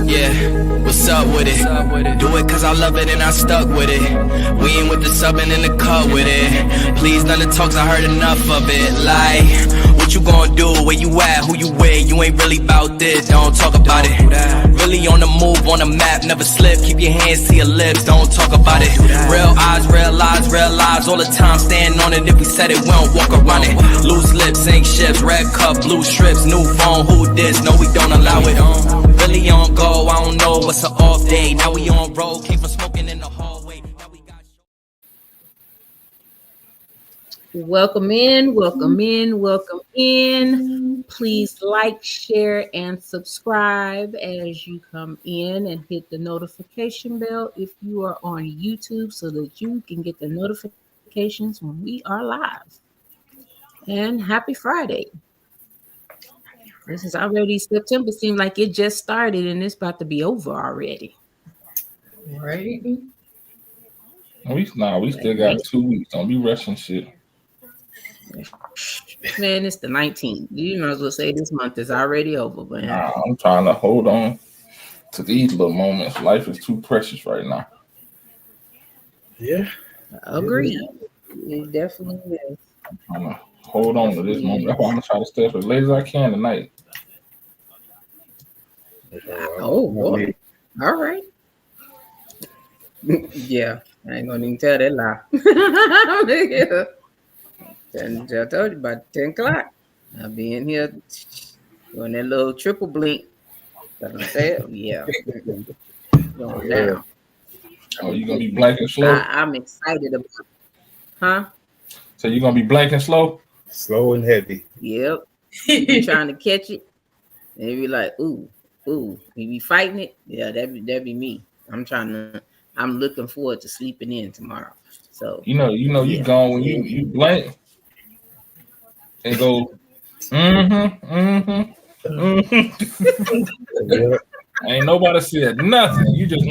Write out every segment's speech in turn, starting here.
Yeah, what's up with it? Do it cause I love it and I stuck with it. We ain't with the subbing in the cut with it. Please none of the talks, I heard enough of it. Like, what you gonna do? Where you at? Who you with? You ain't really about this, don't talk about it. Really on the move, on the map, never slip. Keep your hands to your lips, don't talk about it. Real eyes, real lives, all the time. Stand on it, if we said it, we don't walk around it. Loose lips, sink ships, red cup, blue strips, new phone, who this? No, we don't allow it. Really on go, I don't know what's an off day. Now we on road, came from smoking in the hallway. Now we got... Welcome in, welcome in, welcome in. Please like, share, and subscribe as you come in, and hit the notification bell if you are on YouTube so that you can get the notifications when we are live. And happy Friday. This is already September. Seems like it just started and it's about to be over already. Right? We still got 2 weeks. Don't be rushing shit. Man, it's the 19th. You might as well say this month is already over, man. Nah, I'm trying to hold on to these little moments. Life is too precious right now. Yeah. Agreed. It definitely is. I'm trying to hold on to this moment. That's why I'm gonna try to stay up as late as I can tonight. Oh boy. All right. Yeah, I ain't gonna even tell that lie. Yeah. I told you about 10 o'clock. I'll be in here doing that little triple blink. Yeah. Going down. Oh, you gonna be blank and slow? I'm excited about it. Huh? So you gonna be blank and slow? Slow and heavy. Yep. I'm trying to catch it. And be like, ooh. You be fighting it? Yeah, that'd be me. I'm looking forward to sleeping in tomorrow. So you gone when you blank and go, Yeah. Ain't nobody said nothing. You just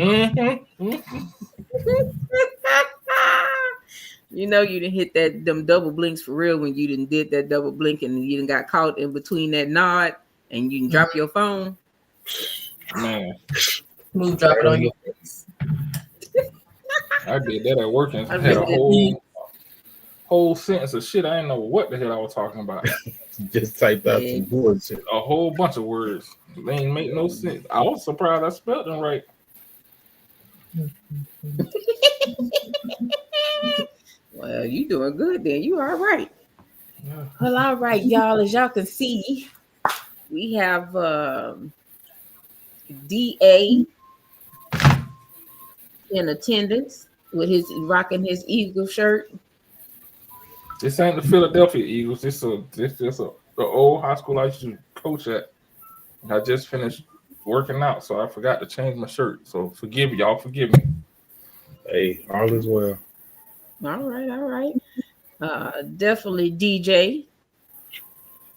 You know you didn't hit them double blinks for real when you didn't did that double blink and you didn't got caught in between that nod and you can drop your phone. Man. Move, drop it on your face. I did that at work and had a whole sentence of shit. I didn't know what the hell I was talking about. Just typed out some bullshit. A whole bunch of words. They ain't make no sense. I was surprised I spelled them right. Well, you doing good then. You all right. Yeah. Well, all right, y'all. As y'all can see, we have DA in attendance with rocking his Eagle shirt. This ain't the Philadelphia Eagles. This is the old high school I used to coach at. I just finished working out, so I forgot to change my shirt. So forgive me. Hey, all is well. All right. Definitely DJ.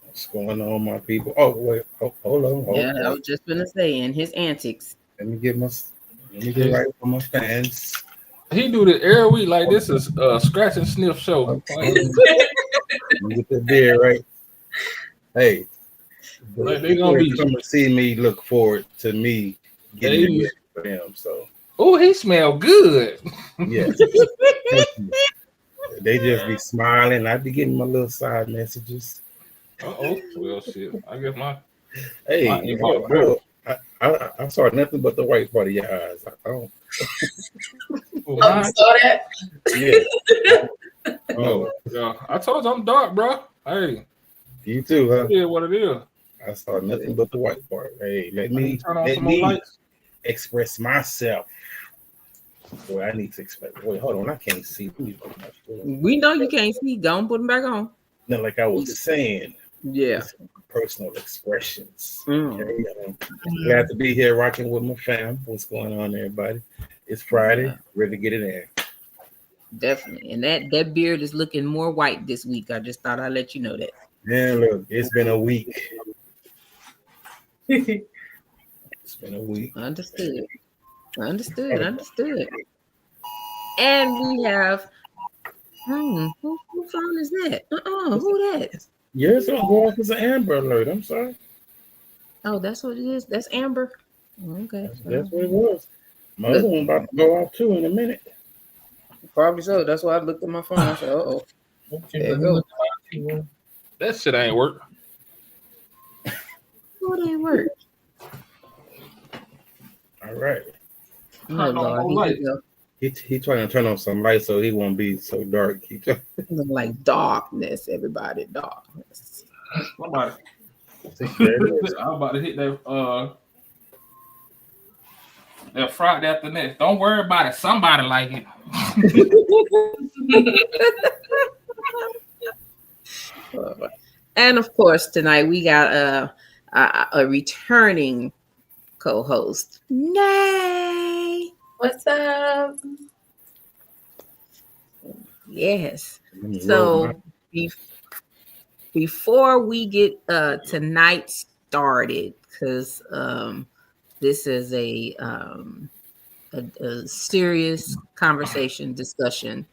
What's going on, my people? Oh, wait. Oh, hold on. Yeah, I was just gonna say, in his antics. Let me get right for my fans. He do this every week like this is a scratch and sniff show. Get the beer right. Hey, like they gonna be come and see me. Look forward to me getting ready for them. So, oh, he smell good. Yeah, they just be smiling. I be getting my little side messages. Well, shit. I guess my bro, I saw nothing but the white part of your eyes. I don't. I saw that. Yeah. Yeah. I told you I'm dark, bro. Hey, you too, huh? Yeah, what it is. I saw nothing but the white part. Hey, let me lights. Express myself. Boy, I need to express. Wait, hold on. I can't see. We know you can't see. Go and put them back on. No, like I was saying. Yeah. Personal expressions. Okay. Glad to be here rocking with my fam. What's going on, everybody? It's Friday. Ready to get it in. Definitely. And that beard is looking more white this week. I just thought I'd let you know that. Yeah, look, it's been a week. It's been a week. Understood. And we have who phone is that? Who that? Yours don't go off as an Amber Alert. I'm sorry. Oh, that's what it is. That's Amber. Okay. That's what it was. My other one about to go off too in a minute. Probably so. That's why I looked at my phone. I said, "Oh, there you go." That shit ain't work. What ain't work? All right. Oh, Lord, He trying to turn on some light so he won't be so dark. He look like darkness, everybody. Darkness. Somebody. I'm about to hit that Friday after next. Don't worry about it. Somebody like it. And of course, tonight we got a returning co-host. Nay. What's up? Yes. So before we get tonight started, because this is a serious conversation discussion.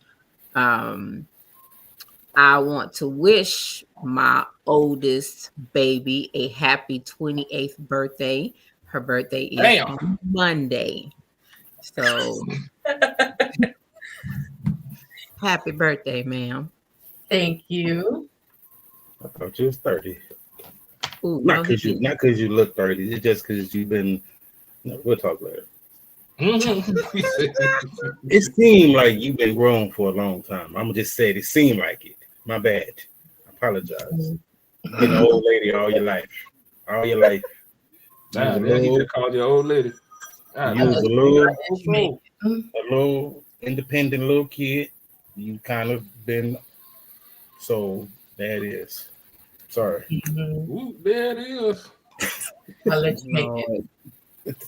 I want to wish my oldest baby a happy 28th birthday. Her birthday is on Monday. So happy birthday, ma'am. Thank you. I thought you was 30. Ooh, not because you look 30. It's just because you've been. No, we'll talk later. It seemed like you've been grown for a long time. I'm gonna just say it seemed like it. My bad. I apologize. You've been an old lady all your life. All your life. Nah, you just called your old lady. You was a little independent little kid. You kind of been. So there it is. Sorry. Ooh, there it is. I'll let you make it.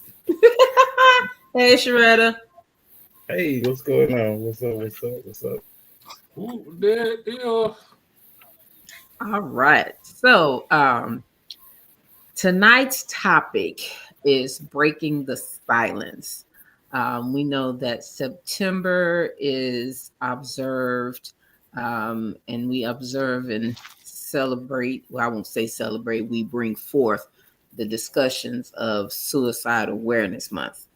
Hey, Sharetta. Hey, what's going on? What's up? Ooh, there it is. All right. So tonight's topic is breaking the silence. We know that September is observed, and we observe and celebrate. Well, I won't say celebrate. We bring forth the discussions of Suicide Awareness Month.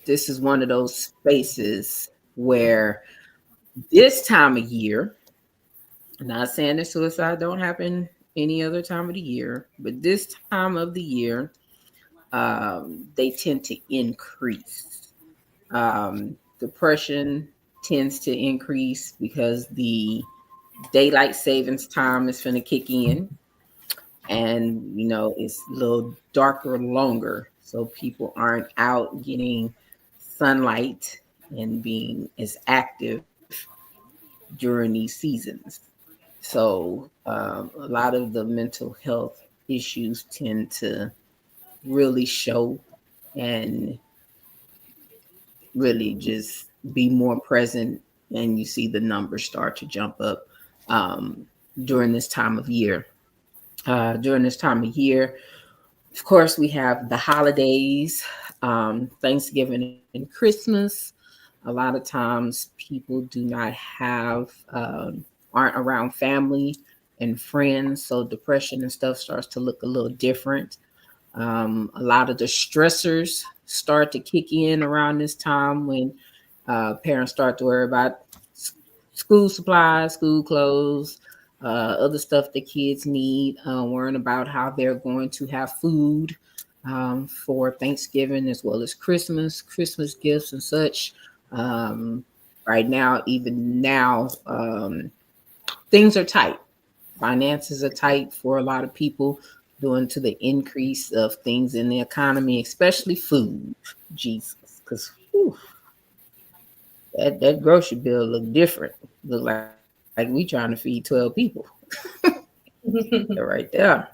This is one of those spaces where this time of year, I'm not saying that suicide don't happen any other time of the year, but this time of the year, they tend to increase. Depression tends to increase because the daylight savings time is going to kick in, and it's a little darker longer, so people aren't out getting sunlight and being as active during these seasons. So a lot of the mental health issues tend to really show and really just be more present, and you see the numbers start to jump up during this time of year. During this time of year, of course, we have the holidays, Thanksgiving and Christmas. A lot of times people do not have, aren't around family and friends, so depression and stuff starts to look a little different. A lot of the stressors start to kick in around this time when parents start to worry about school supplies, school clothes, other stuff the kids need, worrying about how they're going to have food for Thanksgiving as well as Christmas gifts and such. Right now, even now, things are tight. Finances are tight for a lot of people due to the increase of things in the economy, especially food. Jesus, because that grocery bill look different. Look like we trying to feed 12 people. Right there.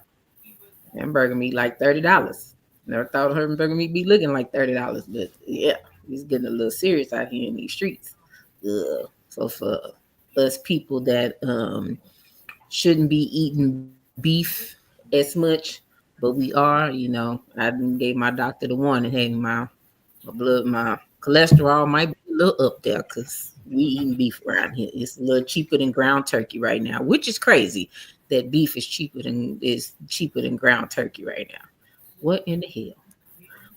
Hamburger meat like $30. Never thought hamburger meat be looking like $30, but yeah, it's getting a little serious out here in these streets. So for us people that shouldn't be eating beef as much, but we are, I gave my doctor the warning, hey, my cholesterol might be a little up there because we eating beef around here. It's a little cheaper than ground turkey right now, which is crazy. that beef is cheaper than ground turkey right now. What in the hell?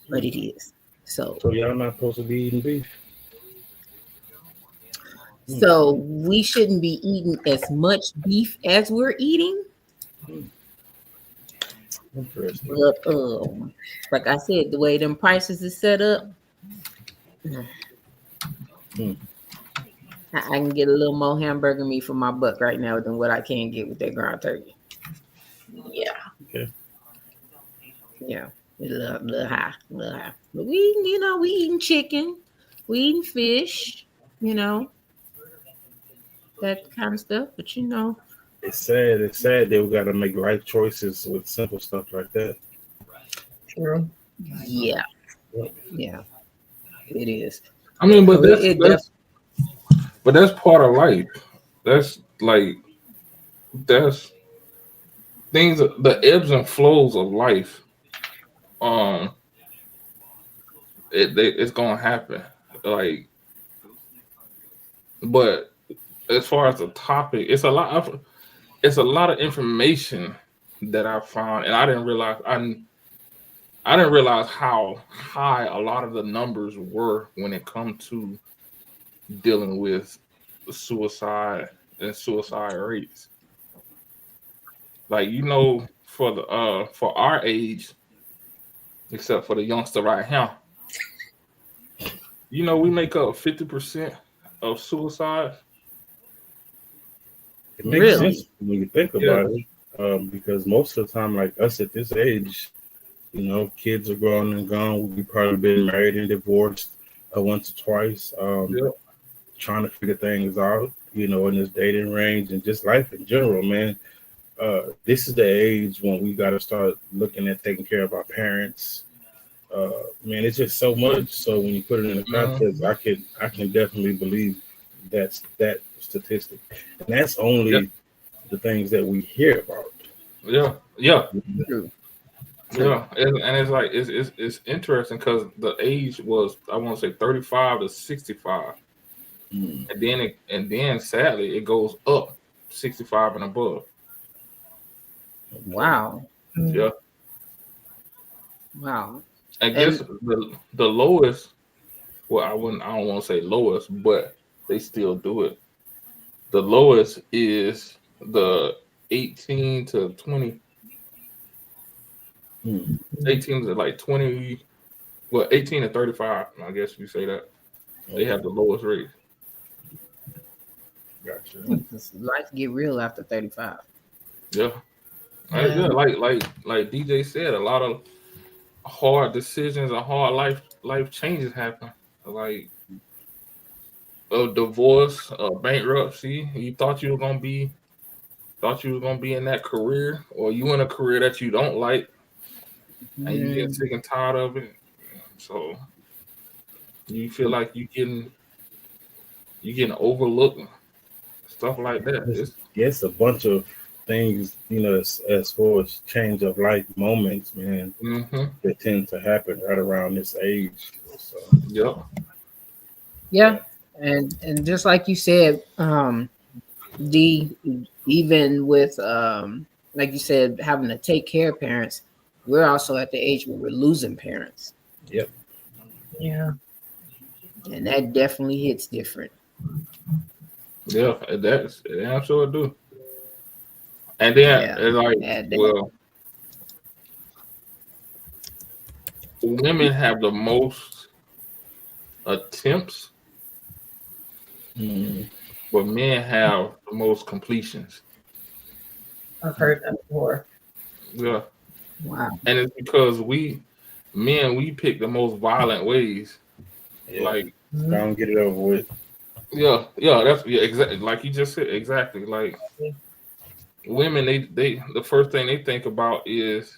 But it is. So y'all not supposed to be eating beef. So we shouldn't be eating as much beef as we're eating. Interesting. But like I said, the way them prices is set up, I can get a little more hamburger meat for my buck right now than what I can get with that ground turkey. Yeah. Okay. Yeah. A little high. But we eating chicken, we eating fish, that kind of stuff. But It's sad. It's sad that we got to make life choices with simple stuff like that. True. Yeah, it is. I mean, but that's part of life. That's things, the ebbs and flows of life. It's gonna happen. But as far as the topic, it's a lot of information that I found, and I didn't realize how high a lot of the numbers were when it comes to dealing with suicide and suicide rates. For our age, except for the youngster right here, we make up 50% of suicide. It makes sense when you think about it, because most of the time, like us at this age, kids are grown and gone. We've probably been married and divorced once or twice, trying to figure things out, in this dating range and just life in general, man. This is the age when we got to start looking at taking care of our parents. Man, it's just so much. So when you put it in the context, I can definitely believe that statistic, and that's only the things that we hear about. Yeah, and it's like it's interesting because the age was, I want to say, 35 to 65, and then sadly it goes up 65 and above. Wow. Yeah. Wow. I guess the lowest. Well, I don't want to say lowest, but they still do it. The lowest is the 18 to 20. 18 to like 20. Well, 18 to 35. I guess you say that they have the lowest rate. Gotcha. Life get real after 35. Yeah. Like DJ said, a lot of hard decisions and hard life changes happen. Like a divorce, a bankruptcy. You thought you were gonna be in that career, or you in a career that you don't like, and you get sick and tired of it. So you feel like you getting overlooked, stuff like that. It's a bunch of things, as far as change of life moments, man, that tend to happen right around this age. So. Yeah, and just like you said, even with like you said, having to take care of parents, we're also at the age where we're losing parents. Yep. Yeah. And that definitely hits different. Yeah, I'm sure it do. And then it's like, women have the most attempts, but men have the most completions. I've heard that before. Yeah. Wow. And it's because we pick the most violent ways. Yeah. Like, don't get it over with. Yeah, exactly. Like you just said, exactly. Like women, they the first thing they think about is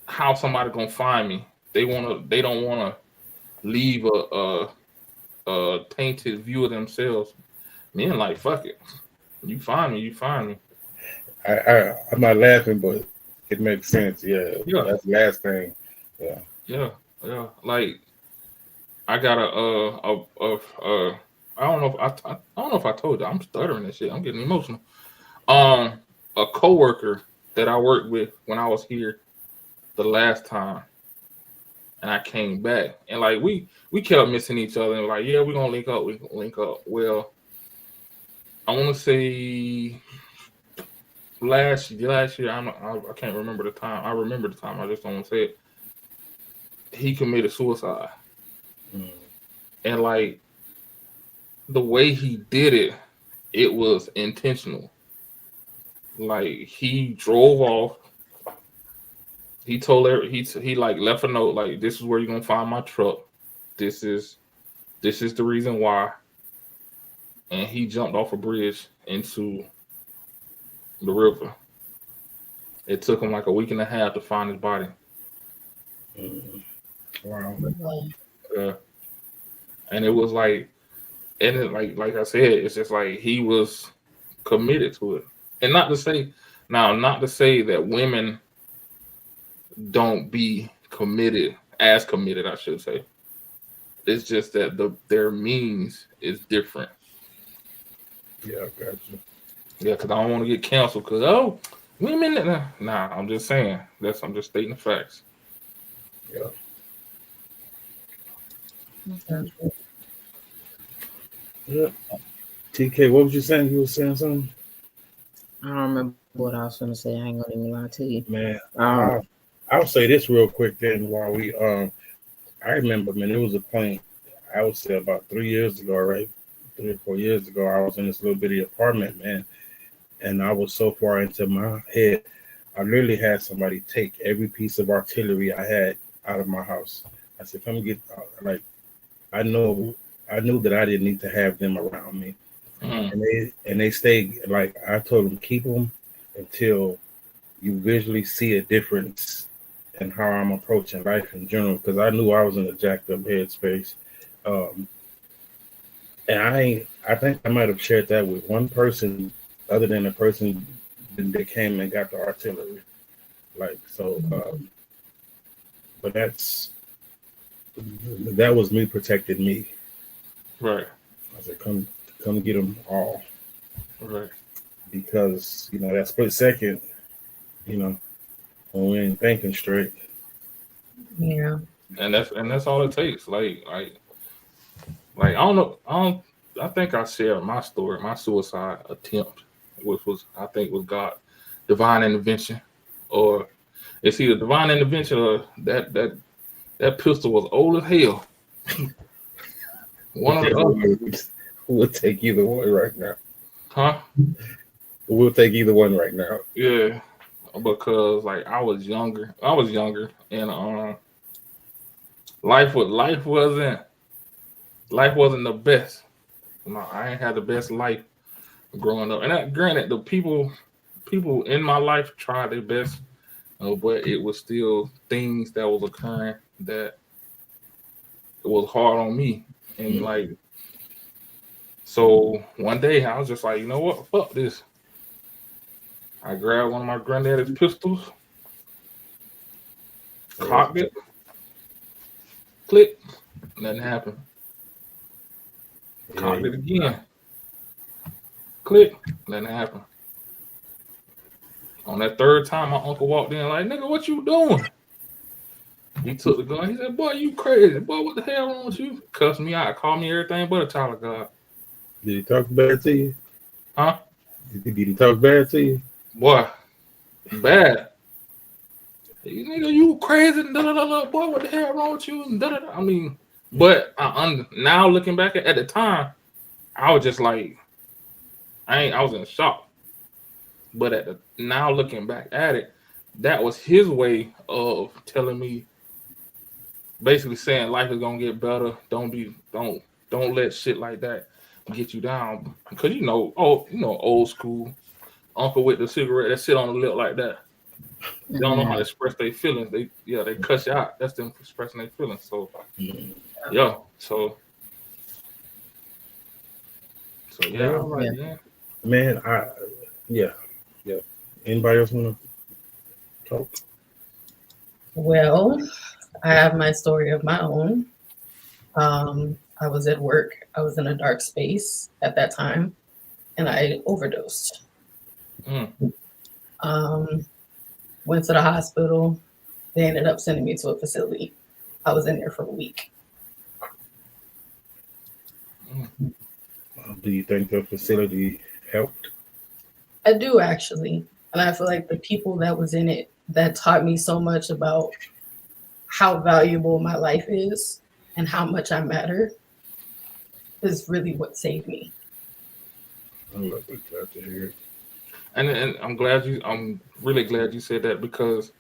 how somebody gonna find me. They don't wanna leave a tainted view of themselves. Men like, fuck it. You find me. I'm not laughing, but it makes sense. Yeah. That's the last thing. Yeah. Like I got I don't know if I told you, I'm stuttering and shit. I'm getting emotional. a coworker that I worked with when I was here the last time, and I came back, and like we kept missing each other, and like, yeah, we're gonna link up, Well, I want to say last year, I can't remember the time. I remember the time. I just don't want to say it. He committed suicide, and like the way he did it, it was intentional. Like he drove off. He told her he like left a note like, "This is where you're gonna find my truck. This is the reason why." And he jumped off a bridge into the river. It took him like a week and a half to find his body. Wow. And it was like, and it, like I said, it's just like he was committed to it. And not to say that women don't be committed, I should say. It's just that their means is different. Yeah, I got you. Yeah, because I don't want to get canceled because women. Nah, I'm just saying. I'm just stating the facts. Yeah. Okay. Yeah. TK, what was you saying? You were saying something? I don't remember what I was going to say. I ain't going to even lie to you. Man, I'll say this real quick then while we I remember, man, it was a point, I would say about 3 years ago, right? 3 or 4 years ago, I was in this little bitty apartment, man, and I was so far into my head, I literally had somebody take every piece of artillery I had out of my house. I said, come get, like, I knew that I didn't need to have them around me. And they stayed, like, I told them, keep them until you visually see a difference in how I'm approaching life in general, because I knew I was in a jacked up headspace. And I think I might have shared that with one person other than the person that came and got the artillery. Like, so, but that was me protecting me. Right. I said, come get them all. Right. Because, that split second, when we ain't thinking straight. Yeah. And that's all it takes. Like I don't know. I think I shared my story, my suicide attempt, which was, I think, was God, divine intervention, or it's either divine intervention or that pistol was old as hell. One of the other. We'll take either one right now. Huh? We'll take either one right now. Yeah, because like I was younger, and life wasn't the best. No, I ain't had the best life growing up. And granted, the people in my life tried their best, but it was still things that was occurring that it was hard on me. And like, so one day I was just like, you know what? Fuck this. I grabbed one of my granddaddy's pistols, cocked it, click, nothing happened. Cocked it again. Click, nothing happened. On that third time, my uncle walked in like, nigga, what you doing? He took the gun. He said, boy, you crazy. Boy, what the hell wrong with you? Cussed me out. Called me everything but a child of God. Did he talk bad to you? Huh? Did he talk bad to you? Boy, bad. Hey, nigga, you crazy. Boy, what the hell wrong with you? I mean, but now looking back at the time, I was just like, I was in shock. But now looking back at it, that was his way of telling me, basically saying life is gonna get better. Don't let shit like that get you down. Because old school uncle with the cigarette that sit on the lip like that. They don't know how to express their feelings. They cuss you out. That's them expressing their feelings. So yeah. So yeah. All right, yeah. Man, yeah. Anybody else want to talk? Well, I have my story of my own. I was at work. I was in a dark space at that time, and I overdosed. Went to the hospital. They ended up sending me to a facility. I was in there for a week. Do you think the facility helped? I do actually. And I feel like the people that was in it that taught me so much about how valuable my life is and how much I matter is really what saved me. I'm glad to hear it. And I'm really glad you said that, because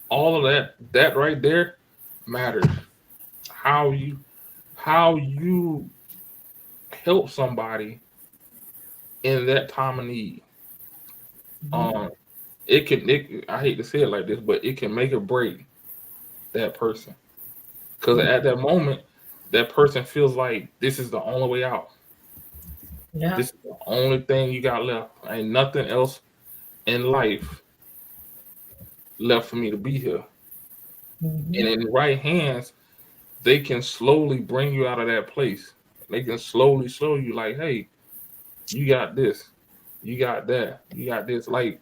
all of that right there matters. How you help somebody in that time of need. I hate to say it like this, but it can make or break that person. Because at that moment, that person feels like this is the only way out. Yeah. This is the only thing you got left. Ain't nothing else in life left for me to be here. Mhm. And in the right hands, they can slowly bring you out of that place. They can slowly show you, like, hey, you got this, you got that, you got this. Like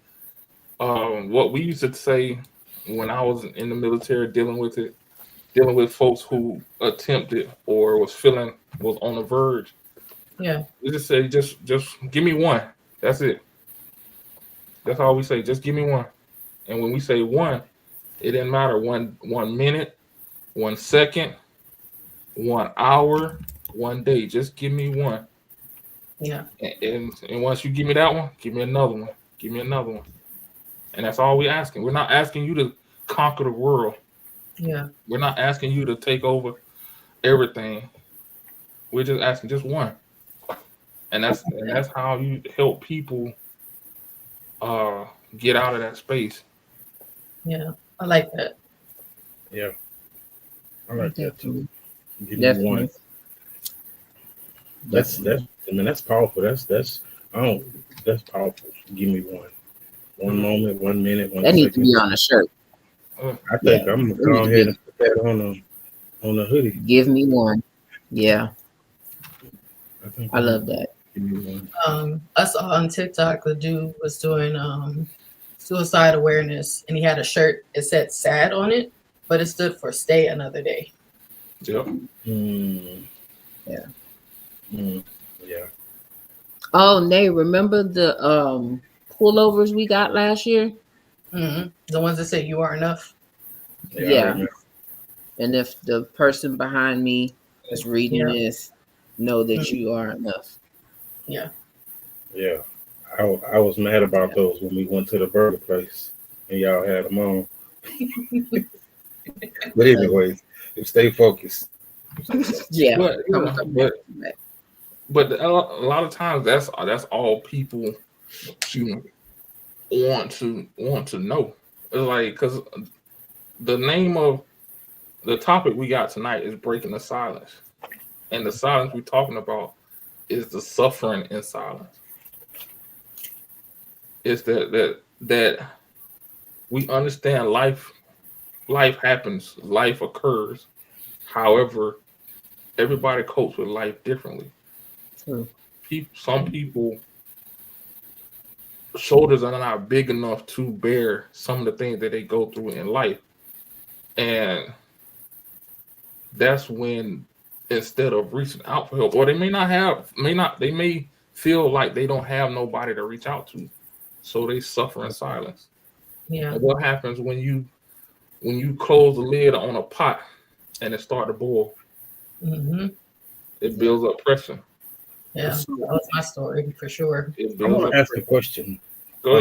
what we used to say when I was in the military, dealing with folks who attempted or was on the verge. Yeah. We just say, just give me one. That's it. That's all we say. Just give me one. And when we say one, it didn't matter 1 minute, 1 second, 1 hour, 1 day. Just give me one. Yeah. And once you give me that one, give me another one. Give me another one. And that's all we're asking. We're not asking you to conquer the world. Yeah. We're not asking you to take over everything. We're just asking just one. And that's how you help people get out of that space. Yeah. I like that. Yeah. I like that too. Give me Definitely. one. That's powerful. That's powerful. Give me one. One moment, 1 minute, 1 That needs to second. be on a shirt. I think I'm gonna go ahead and put that on the hoodie. Give me one. Yeah, I love that. Give me one. I saw on TikTok the dude was doing suicide awareness, and he had a shirt. It said "sad" on it, but it stood for "stay another day." Yep. Yeah. Yeah. Oh, Nay, remember the pullovers we got last year? Mm-hmm. The ones that say "you are enough." Yeah. And if the person behind me is reading this, know that you are enough. Yeah. Yeah. I was mad about those when we went to the burger place and y'all had them on. But anyways, stay focused. Yeah. But a lot of times that's all people want to know. It's like, because the name of the topic we got tonight is breaking the silence, and the silence we're talking about is the suffering in silence. It's that we understand life happens, life occurs. However, everybody copes with life differently. True. Some people shoulders are not big enough to bear some of the things that they go through in life, and that's when, instead of reaching out for help, or they may feel like they don't have nobody to reach out to, so they suffer in silence. Yeah. And what happens when you close the lid on a pot and it start to boil? Mm-hmm. It builds up pressure. Yeah, that was my story for sure. I want to ask a question. Go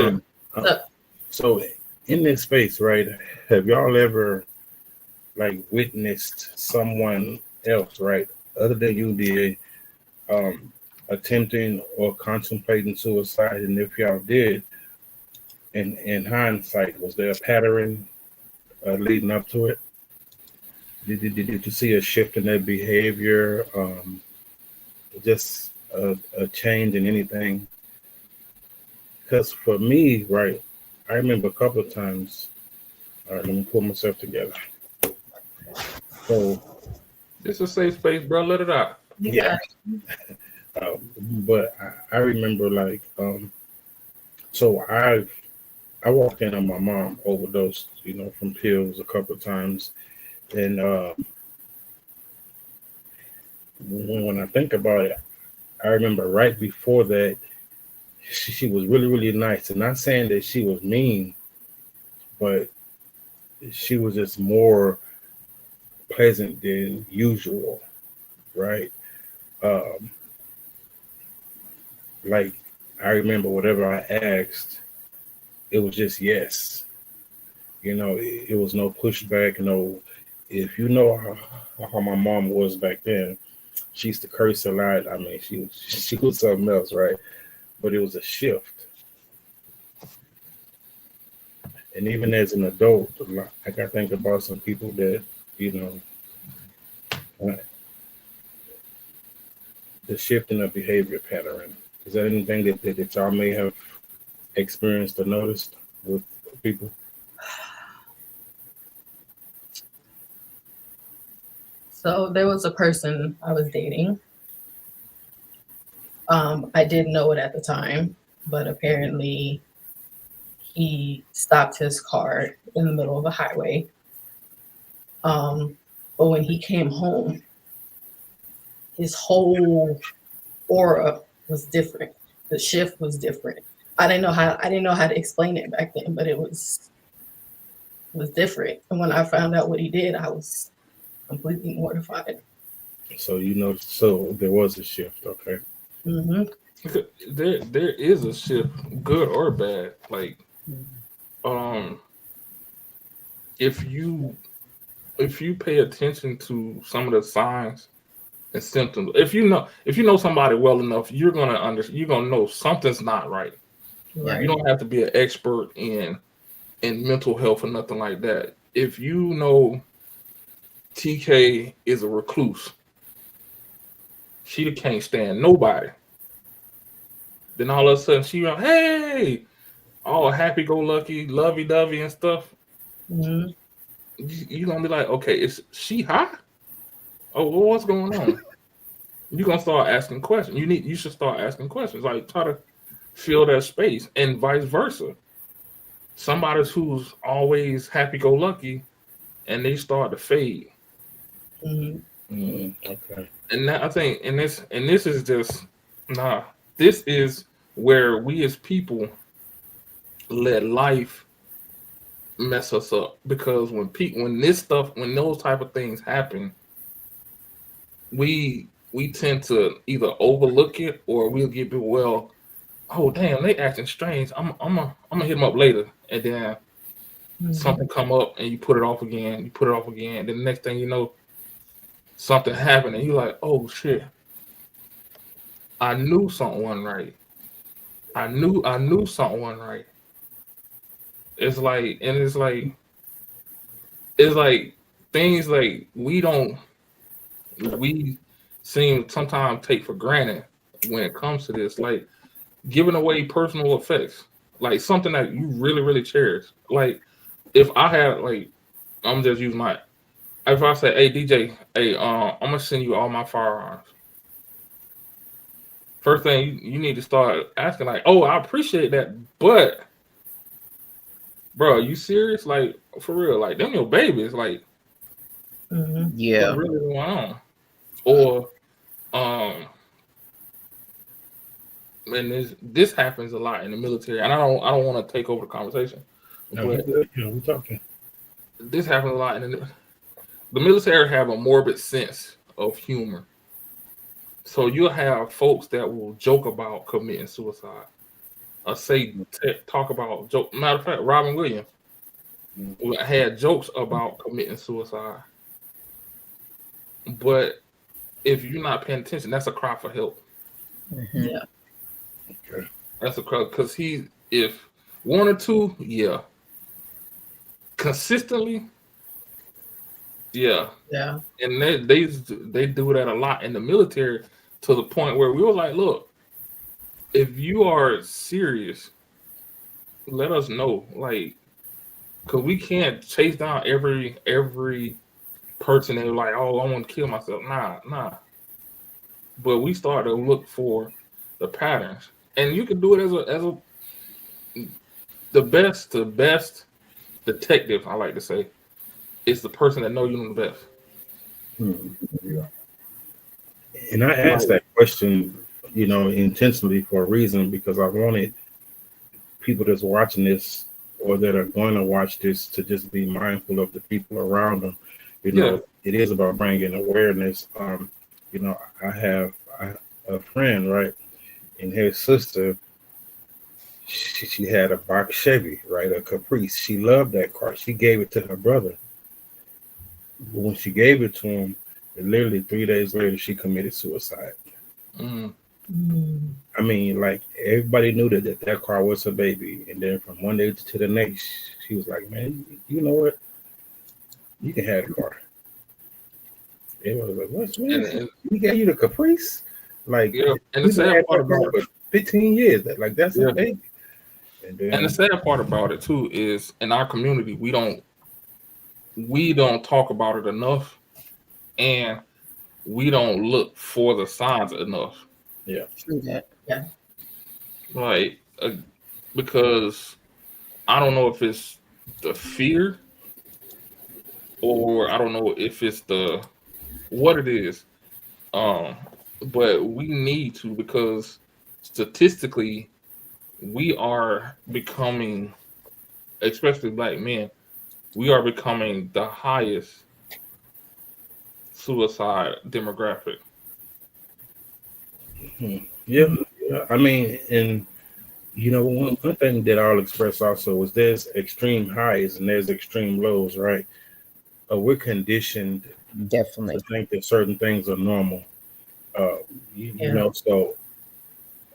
ahead. So in this space, right, have y'all ever like witnessed someone else, right, other than you did, attempting or contemplating suicide? And if y'all did, in hindsight, was there a pattern leading up to it? Did you see a shift in their behavior? Just a change in anything? Because for me, right, I remember a couple of times. All right, let me pull myself together. So, it's a safe space, bro. Let it out. Yeah. But I remember, like, so I've I walked in on my mom overdosed, from pills a couple of times, and when I think about it, I remember right before that, she was really, really nice. And not saying that she was mean, but she was just more pleasant than usual, right? Um, like, I remember whatever I asked, it was just yes. It was no pushback, no. If you know how my mom was back then, she used to curse a lot. I mean, she was something else, right? But it was a shift. And even as an adult, like I think about some people that, you know, uh, the shift in a behavior pattern. Is that anything that y'all may have experienced or noticed with people? So there was a person I was dating. I didn't know it at the time, but apparently he stopped his car in the middle of a highway. But when he came home, his whole aura was different. The shift was different. I didn't know how to explain it back then, but it was different. And when I found out what he did, I was completely mortified. So there was a shift, okay. Mm-hmm. There is a shift, good or bad. Like, if you pay attention to some of the signs and symptoms, if you know somebody well enough, you're gonna know something's not right. Right. You don't have to be an expert in mental health or nothing like that. If you know TK is a recluse, she can't stand nobody. Then all of a sudden she went, hey, all happy go lucky, lovey dovey and stuff. Mm-hmm. You're gonna be like, okay, is she high? Oh, well, what's going on? You're gonna start asking questions. You should start asking questions, like try to fill that space, and vice versa. Somebody who's always happy go lucky and they start to fade. Mm-hmm. Okay. And that, I think, and this is just this is where we as people let life mess us up, because when those type of things happen, we tend to either overlook it, or we'll get people, well, oh damn, they acting strange. I'm gonna hit them up later, and then something come up and you put it off again. Then the next thing you know, something happened, and you're like, oh shit, I knew something wasn't right. I knew something wasn't right. It's like things like we seem sometimes take for granted when it comes to this, like giving away personal effects, like something that you really, really cherish. Like if I had, like, I'm just using if I say, hey DJ, hey, I'm gonna send you all my firearms. First thing you need to start asking, like, oh, I appreciate that, but bro, you serious? Like, for real? Like, them your babies? Like, Yeah. what really going on? Or, and this happens a lot in the military, and I don't want to take over the conversation, No, but we're talking. this happens a lot in the military. Have a morbid sense of humor, so you'll have folks that will joke about committing suicide, or talk about joke. Matter of fact, Robin Williams had jokes about committing suicide, but if you're not paying attention, that's a cry for help. Yeah. Okay. That's a cry, because if one or two, yeah, consistently, yeah, Yeah. and they do that a lot in the military, to the point where we were like, look, if you are serious, let us know, like, because we can't chase down every person that like, oh, I want to kill myself. Nah. But we start to look for the patterns, and you can do it as a the best detective, I like to say, is the person that know you the best. Yeah. And I asked that question, intentionally for a reason, because I wanted people that's watching this or that are going to watch this to just be mindful of the people around them. It is about bringing awareness. I have a friend, right, and his sister. She had a box Chevy, right, a Caprice. She loved that car. She gave it to her brother. But when she gave it to him, literally 3 days later, she committed suicide. Mm. I mean, like, everybody knew that car was her baby. And then from one day to the next, she was like, man, you know what? You can have the car. Everyone was like, what's man? We gave you the Caprice? Like, and the sad part about it, 15 years. That's a baby. And the sad part about it too is in our community we don't talk about it enough, and we don't look for the signs enough. Yeah. Yeah. Like, because I don't know if it's the fear or I don't know if it's what it is. But we need to, because statistically we are becoming, especially Black men, we are becoming the highest suicide demographic. Yeah. I mean, and one thing that I'll express also is there's extreme highs and there's extreme lows, right? We're conditioned Definitely to think that certain things are normal. So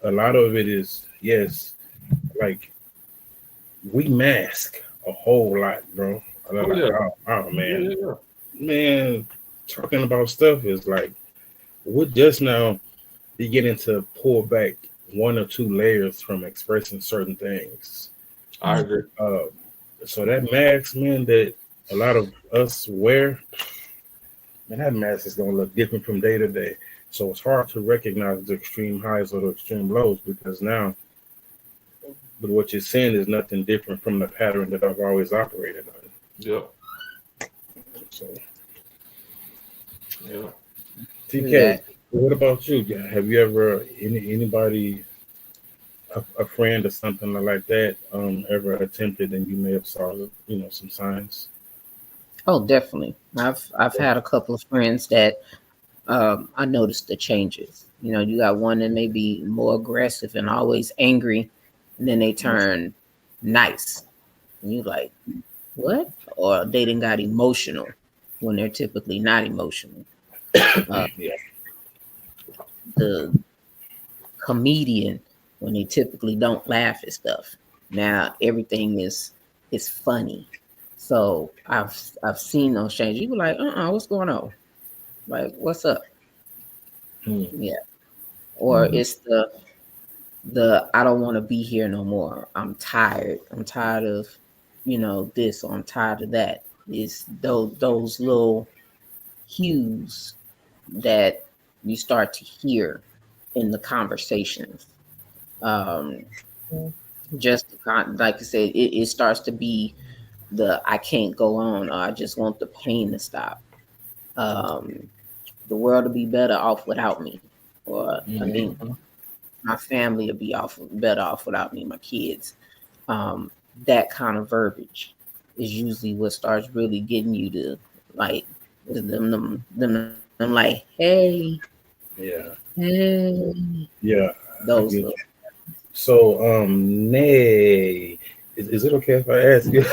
a lot of it is, yes, like, we mask a whole lot, bro. Oh man. Man, talking about stuff is like, we're just now beginning to pull back 1 or 2 layers from expressing certain things. I agree. So that mask, man, that a lot of us wear, man, that mask is gonna look different from day to day. So it's hard to recognize the extreme highs or the extreme lows, because now, but what you're saying is nothing different from the pattern that I've always operated on. Yeah. So, yeah. TK, what about you? Have you ever anybody, a friend or something like that, ever attempted and you may have saw, some signs? Oh, definitely. I've had a couple of friends that I noticed the changes. You got one that may be more aggressive and always angry, and then they turn nice. And you like, what? Or they done got emotional when they're typically not emotional. The comedian, when they typically don't laugh at stuff. Now everything is funny. So I've seen those changes. You be like, what's going on? Like, what's up? Yeah. Or it's the I don't want to be here no more. I'm tired. I'm tired of, this, or I'm tired of that. It's those little cues that you start to hear in the conversations. Just like I said, it starts to be the I can't go on, or I just want the pain to stop. The world will be better off without me, or I think my family will be better off without me, my kids. That kind of verbiage is usually what starts really getting you to, like, them like, hey, those. So, Nay, is it okay if I ask you?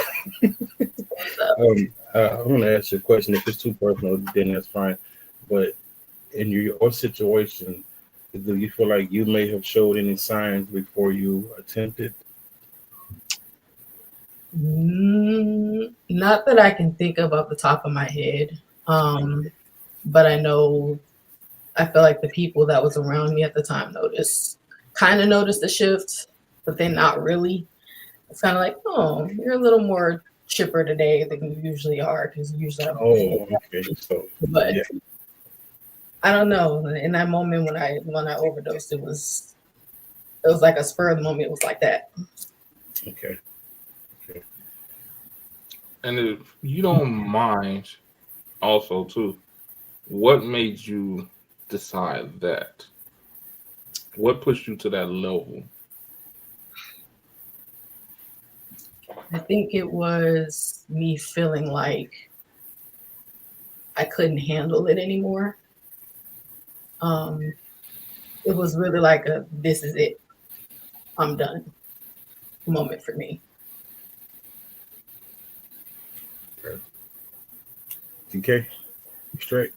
I'm going to ask you a question. If it's too personal, then that's fine. But in your situation, do you feel like you may have showed any signs before you attempted? Not that I can think of off the top of my head. But I feel like the people that was around me at the time kind of noticed the shift, but then not really. It's kind of like, oh, you're a little more chipper today than you usually are, because you usually have. Okay. So, but I don't know. In that moment when I overdosed, it was like a spur of the moment. It was like that. Okay. And if you don't mind, also too, what made you decide that? What pushed you to that level? I think it was me feeling like I couldn't handle it anymore. It was really like a "this is it, I'm done" moment for me. TK, you straight?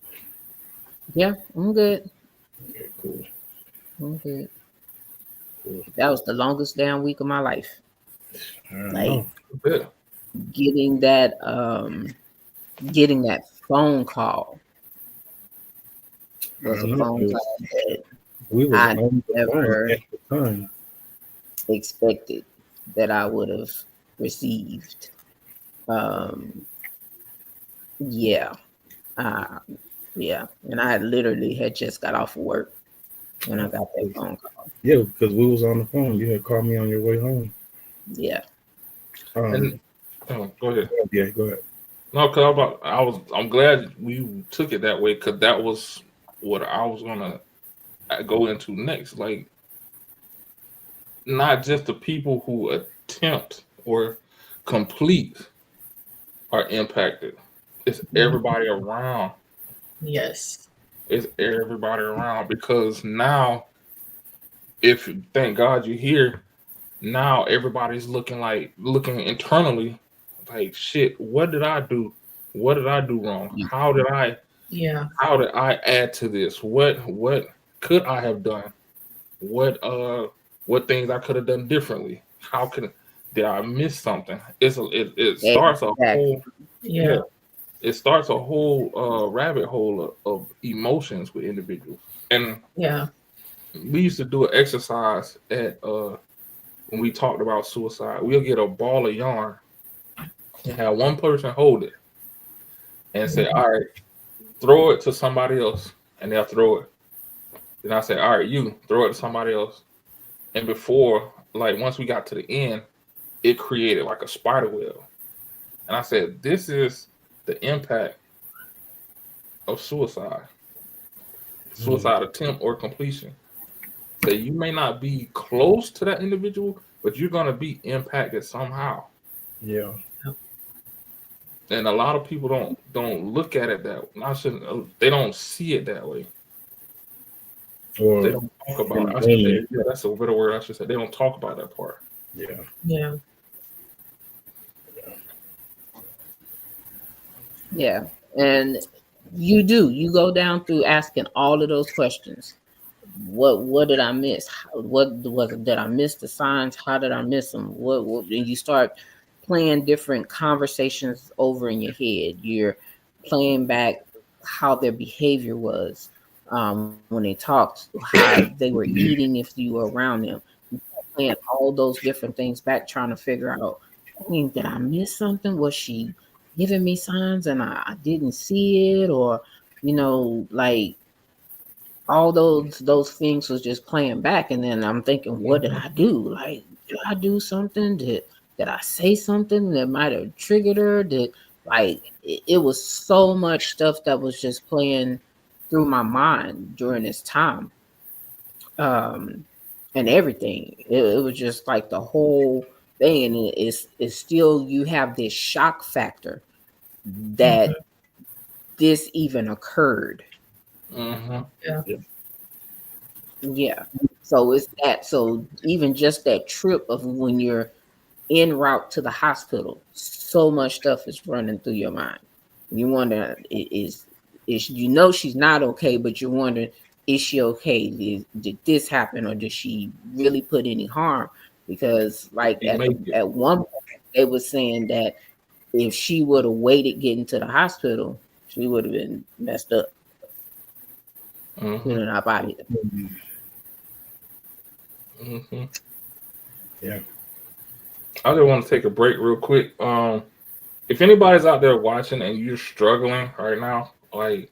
Yeah, I'm good. Okay, cool. I'm good. Cool. That was the longest damn week of my life. I don't Like know. Yeah. getting that phone call I was a don't know. phone call that We was I on the phone never at the time. expected that I would have received. Yeah. Uh, yeah. And I literally had just got off of work when I got that phone call. Yeah, because we was on the phone. You had called me on your way home. Yeah. And go ahead. Yeah, go ahead. No, cause I'm glad we took it that way, because that was what I was gonna go into next. Like, not just the people who attempt or complete are impacted. It's everybody around. Yes. It's everybody around, because now, if thank God you're here, now everybody's looking internally, like, shit, what did I do? What did I do wrong? Yeah. How did I add to this? What could I have done? What things I could have done differently? Did I miss something? It starts a Exactly. whole Yeah. it starts a whole rabbit hole of emotions with individuals. And Yeah. we used to do an exercise at when we talked about suicide. We'll get a ball of yarn and have one person hold it and say, all right, throw it to somebody else, and they'll throw it. Then I say, all right, you throw it to somebody else. And before, like, once we got to the end, it created like a spider web. And I said, this is the impact of suicide attempt or completion. So you may not be close to that individual, but you're going to be impacted somehow. Yeah. And a lot of people don't look at it they don't see it that way. Or They don't talk about it. I should say, yeah, that's a better word. I should say they don't talk about that part. Yeah. Yeah. Yeah. And you go down through asking all of those questions. What did I miss? What was it? Did I miss the signs? How did I miss them? What and you start playing different conversations over in your head. You're playing back how their behavior was when they talked, how they were eating if you were around them. Playing all those different things back, trying to figure out, did I miss something? Was she giving me signs and I didn't see it? Or, like all those things was just playing back. And then I'm thinking, what did I do? Like, did I do something? Did I say something that might have triggered her? It was so much stuff that was just playing through my mind during this time. And everything. It was just like the whole thing. And it's still, you have this shock factor that this even occurred. Mm-hmm. Yeah. Yeah. So it's that. So even just that trip of when you're en route to the hospital, so much stuff is running through your mind. You wonder, is she's not okay, but you're wondering, is she okay? Did this happen, or did she really put any harm? Because like at one point they were saying that if she would have waited getting to the hospital, she would have been messed up. Mm-hmm. Our body. Mm-hmm. Yeah. I just want to take a break real quick. If anybody's out there watching and you're struggling right now, like,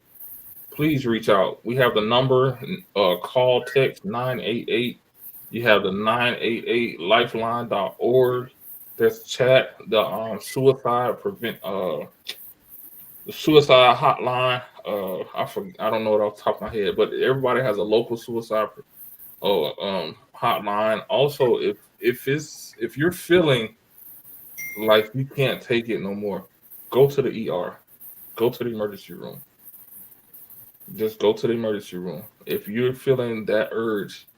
please reach out. We have the number, call, text 988. You have the 988lifeline.org. There's chat, the suicide hotline. I don't know it off the top of my head, but everybody has a local suicide hotline. Also, if you're feeling like you can't take it no more, go to the ER, go to the emergency room. Just go to the emergency room. If you're feeling that urge,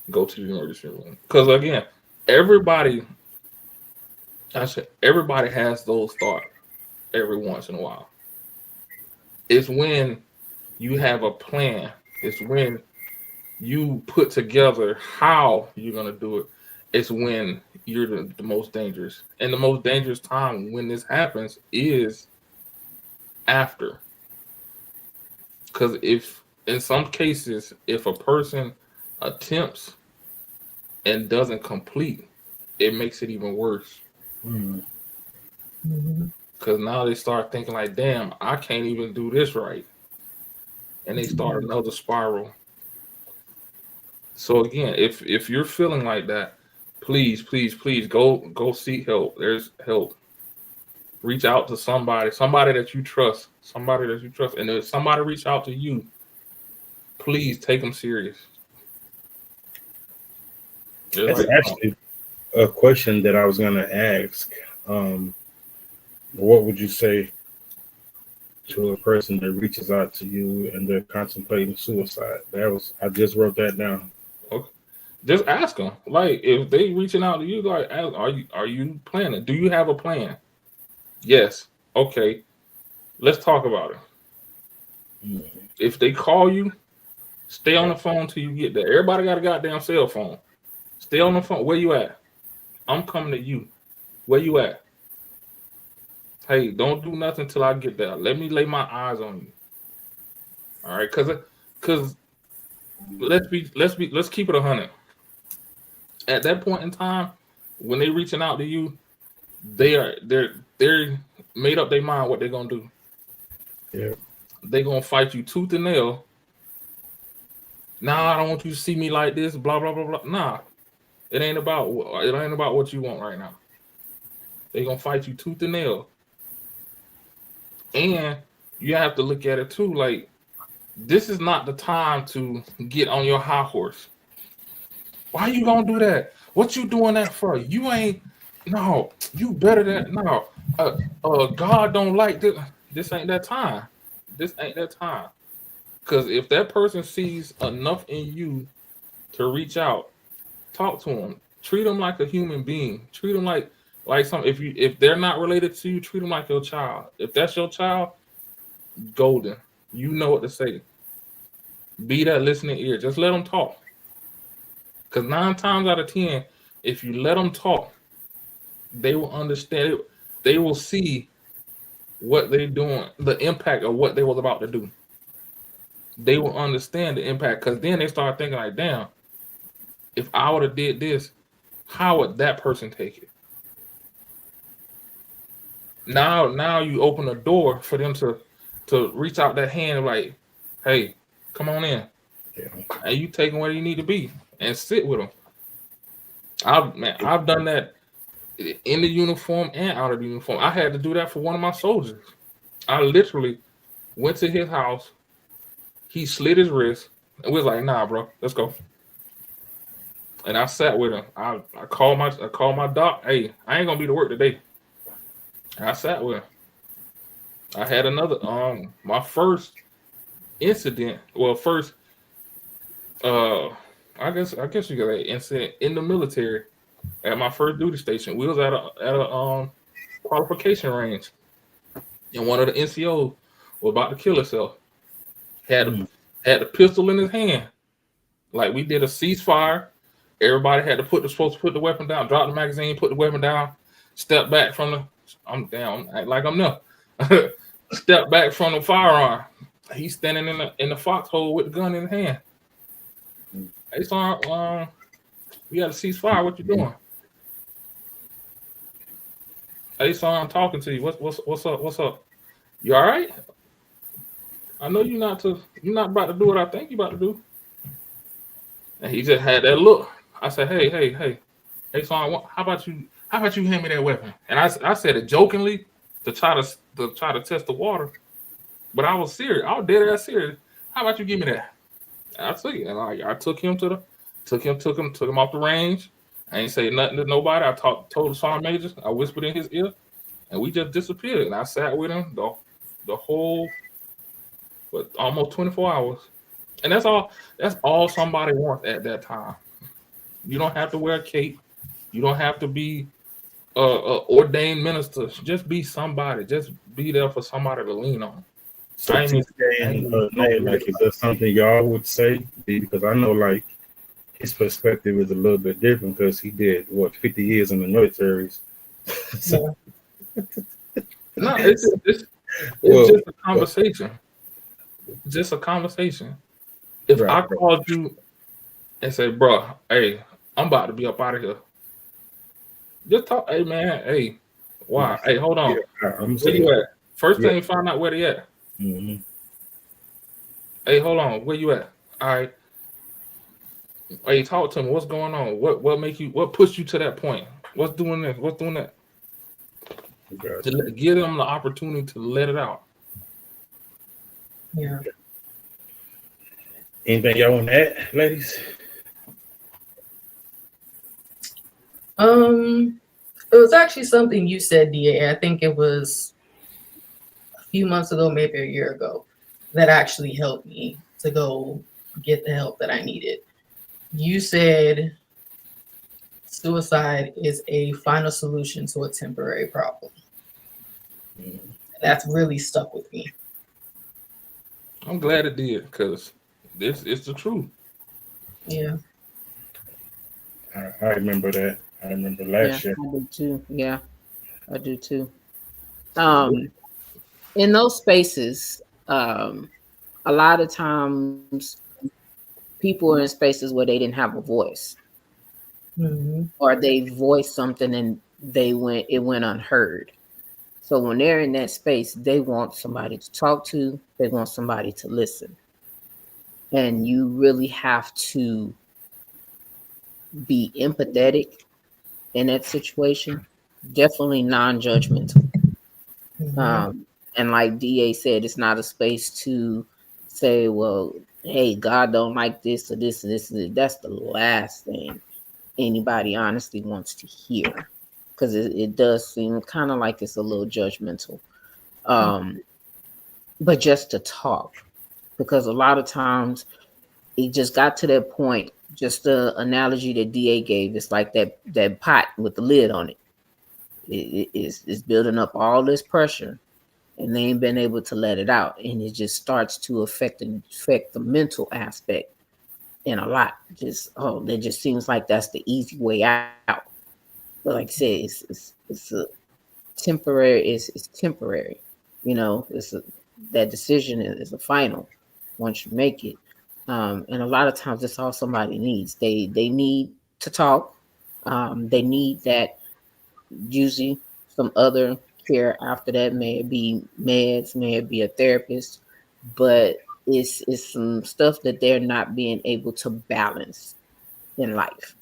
go to the emergency room. Because again, everybody has those thoughts every once in a while. It's when you have a plan. It's when you put together how you're going to do it. It's when you're the most dangerous. And the most dangerous time when this happens is after. Because in some cases, if a person attempts and doesn't complete, it makes it even worse. Because now they start thinking like, damn, I can't even do this right. And they start another spiral. So again, if you're feeling like that, please go seek help. There's help. Reach out to somebody that you trust, And if somebody reach out to you, please take them serious. That's actually a question that I was going to ask. What would you say to a person that reaches out to you and they're contemplating suicide? I just wrote that down. Okay. Just ask them. Like, if they reaching out to you, like, are you planning? Do you have a plan? Yes. Okay. Let's talk about it. If they call you, stay on the phone till you get there. Everybody got a goddamn cell phone. Stay on the phone. Where you at? I'm coming to you. Where you at? Hey, don't do nothing till I get there. Let me lay my eyes on you. All right, because let's keep it 100. At that point in time, when they reaching out to you, they're made up their mind what they're gonna do. Yeah, they're gonna fight you tooth and nail. Nah, I don't want you to see me like this. Blah blah blah blah. Nah, it ain't about what you want right now. They're gonna fight you tooth and nail. And you have to look at it too, like, this is not the time to get on your high horse. Why you gonna do that? What you doing that for? You ain't, no, you better than, no. God don't like this. This ain't that time. This ain't that time. Because if that person sees enough in you to reach out, talk to them. Treat them like a human being. Treat them like some. If they're not related to you, treat them like your child. If that's your child, golden. You know what to say. Be that listening ear. Just let them talk. Because 9 times out of 10, if you let them talk, they will understand it. They will see what they're doing, the impact of what they was about to do. They will understand the impact, because then they start thinking like, damn, if I would have did this, how would that person take it? Now you open a door for them to reach out that hand, like, hey, come on in. Yeah. And you take them where you need to be and sit with them. I've done that in the uniform and out of the uniform. I had to do that for one of my soldiers. I literally went to his house. He slit his wrist and was like, nah, bro, let's go. And I sat with him. I called my doc. Hey, I ain't gonna be to work today. And I sat with him. I had another my first incident. Well, first I guess you got an incident in the military at my first duty station. We was at a qualification range, and one of the NCOs was about to kill himself. Had a pistol in his hand. Like, we did a ceasefire. Everybody had to supposed to put the weapon down, drop the magazine, put the weapon down, step back from the. I'm down, act like I'm not. Step back from the firearm. He's standing in the foxhole with the gun in his hand. Hey, son, we got a ceasefire. What you doing? Hey, son, I'm talking to you. What's up? What's up? You all right? I know you're not about to do what I think you're about to do. And he just had that look. I said, hey, son, how how about you hand me that weapon? And I said it jokingly to try to test the water, but I was serious. I was dead ass serious. How about you give me that? And I took it, and I took him took him off the range. I ain't say nothing to nobody. I told the sergeant major. I whispered in his ear, and we just disappeared. And I sat with him the whole, almost 24 hours. And that's all somebody wants at that time. You don't have to wear a cape. You don't have to be a ordained minister. Just be somebody. Just be there for somebody to lean on. So like, is that something y'all would say? Because I know like his perspective is a little bit different because he did 50 years in the military. So. No, it's just a conversation. Just a conversation. If I called you and said, bro, hey, I'm about to be up out of here. Just talk, hey man, hey, why? Hey, hold on. Where you at? First thing, find out where they at. Mm-hmm. Hey, hold on, where you at? All right. Hey, talk to me. What's going on? What pushed you to that point? What's doing this? What's doing that? To give them the opportunity to let it out. Yeah. Anything y'all want to add, ladies? It was actually something you said, DA. I think it was a few months ago, maybe a year ago, that actually helped me to go get the help that I needed. You said suicide is a final solution to a temporary problem. That's really stuck with me. I'm glad it did, because this is the truth. Yeah. I remember that. I remember last year. I do too. Yeah, I do too. In those spaces, a lot of times people are in spaces where they didn't have a voice, or they voiced something and it went unheard. So when they're in that space, they want somebody to talk to. They want somebody to listen, and you really have to be empathetic in that situation. Definitely non-judgmental. And like DA said, it's not a space to say, well, hey, God don't like this or this or this. That's the last thing anybody honestly wants to hear, because it does seem kind of like it's a little judgmental. But just to talk, because a lot of times it just got to that point. Just the analogy that DA gave, it's like that pot with the lid on it. It's building up all this pressure, and they ain't been able to let it out, and it just starts to affect the mental aspect in a lot. That just seems like that's the easy way out. But like I said, it's a temporary. It's temporary. You know, that decision is a final once you make it. And a lot of times that's all somebody needs. They need to talk. They need that, usually some other care after that. May it be meds, may it be a therapist, but it's some stuff that they're not being able to balance in life,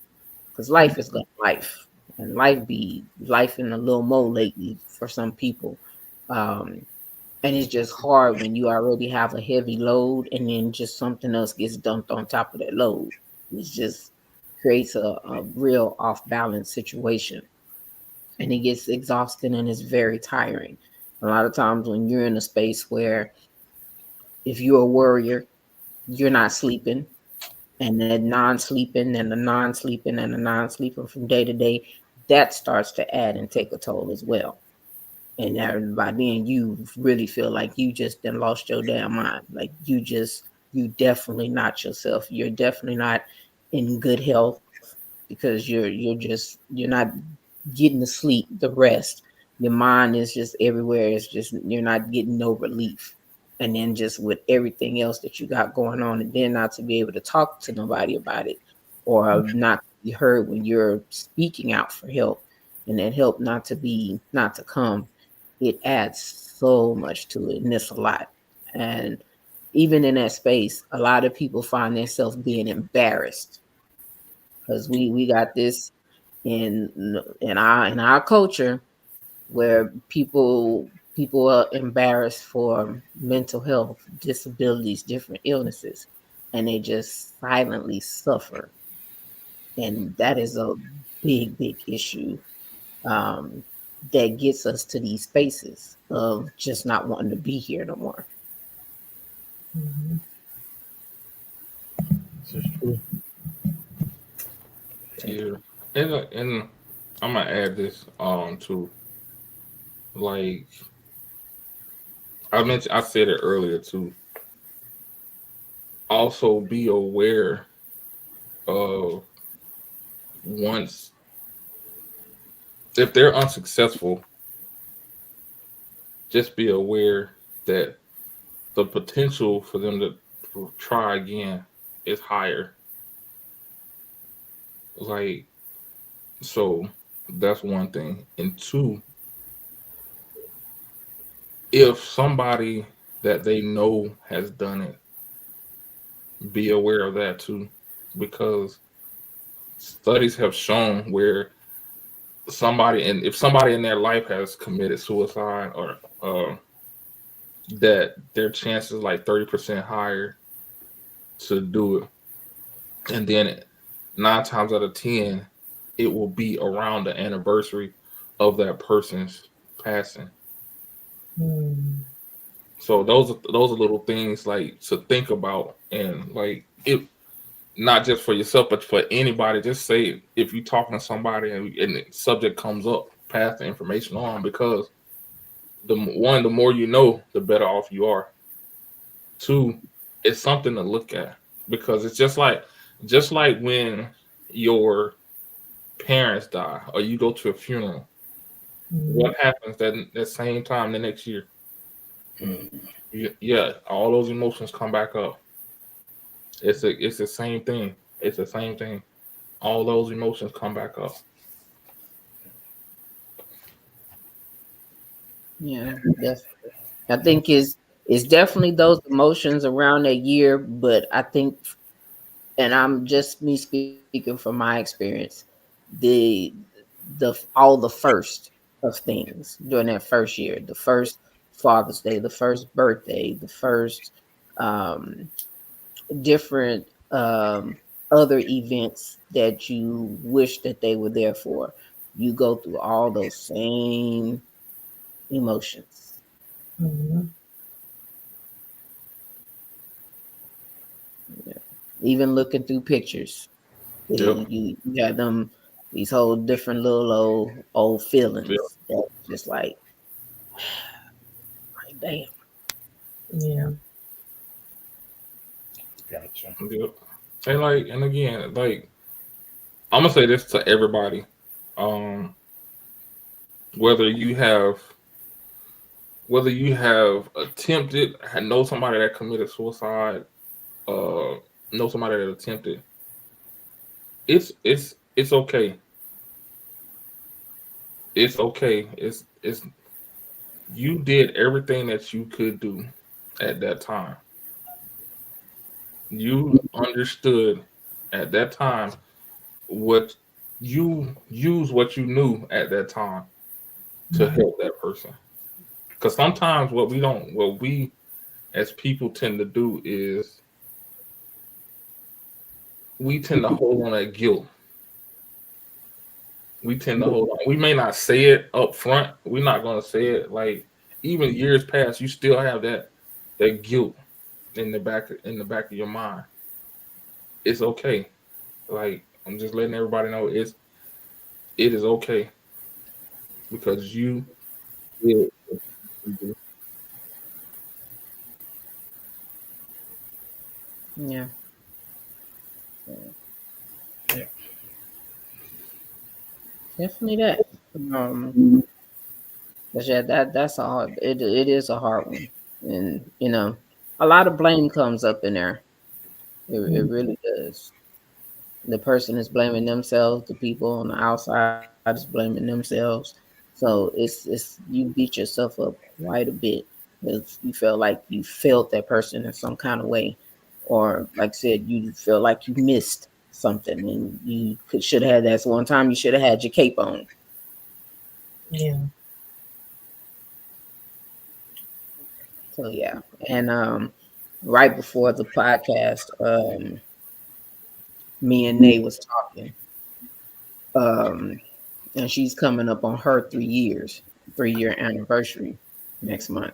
because life is going life, and life be life in a little more lately for some people. And it's just hard when you already have a heavy load and then just something else gets dumped on top of that load. It just creates a real off balance situation. And it gets exhausting and it's very tiring. A lot of times when you're in a space where if you're a worrier, you're not sleeping, and then non-sleeping and the non-sleeping and the non-sleeping from day to day, that starts to add and take a toll as well. And by then you really feel like you just done lost your damn mind. Like you definitely not yourself. You're definitely not in good health, because you're not getting the sleep, the rest. Your mind is just everywhere. It's just, you're not getting no relief. And then just with everything else that you got going on, and then not to be able to talk to nobody about it, or not be heard when you're speaking out for help, and that help not to come. It adds so much to it, and it's a lot. And even in that space, a lot of people find themselves being embarrassed, because we got this in our culture, where people are embarrassed for mental health, disabilities, different illnesses, and they just silently suffer. And that is a big issue, um, that gets us to these spaces of just not wanting to be here no more. Mhm. This is true. Yeah, and I'm gonna add this to, like, I said it earlier too. Also, be aware of, once, if they're unsuccessful, just be aware that the potential for them to try again is higher. Like, so that's one thing. And two, if somebody that they know has done it, be aware of that too, because studies have shown where if somebody in their life has committed suicide, or that their chances like 30% higher to do it. And then 9 times out of 10, it will be around the anniversary of that person's passing. Mm. So those are little things like to think about, and like, it, not just for yourself but for anybody. Just say, if you're talking to somebody and the subject comes up, pass the information on, because the more you know, the better off you are. Two, it's something to look at, because it's just like when your parents die or you go to a funeral. Mm. What happens that same time the next year? Mm. Yeah, all those emotions come back up. It's the same thing. It's the same thing. All those emotions come back up. Yeah, that's, I think is definitely those emotions around that year, but I think, and I'm just me speaking from my experience, the all the first of things during that first year, the first Father's Day, the first birthday, the first um, different other events that you wish that they were there for. You go through all those same emotions. Mhm. Yeah. Even looking through pictures, Yep. you got them these whole different little old Yep. feelings that just like damn. Yeah. Gotcha. Yep. And again, like, I'm gonna say this to everybody. Um, whether you have whether you have attempted, know somebody that committed suicide, uh, know somebody that attempted, it's okay. It's okay. It's You did everything that you could do at that time. You understood at that time what you use what you knew at that time to Mhm. help that person. Because sometimes what we as people tend to do is we tend to hold on that guilt. We tend to hold on. We may not say it up front. We're not gonna say it, like, even years past, you still have that guilt in the back of your mind. It's okay. Like, I'm just letting everybody know, it is okay, because you did what you do. Yeah. Yeah. Definitely that. Um, but yeah, that's a hard. It is a hard one, and a lot of blame comes up in there. It really does. The person is blaming themselves. The people on the outside is blaming themselves. So it's you beat yourself up quite a bit because you feel like you failed that person in some kind of way, or like I said, you feel like you missed. something, and you should have had that one time. You should have had your cape on. Yeah. So yeah, and right before the podcast, me and Nay was talking, and she's coming up on her 3-year anniversary next month.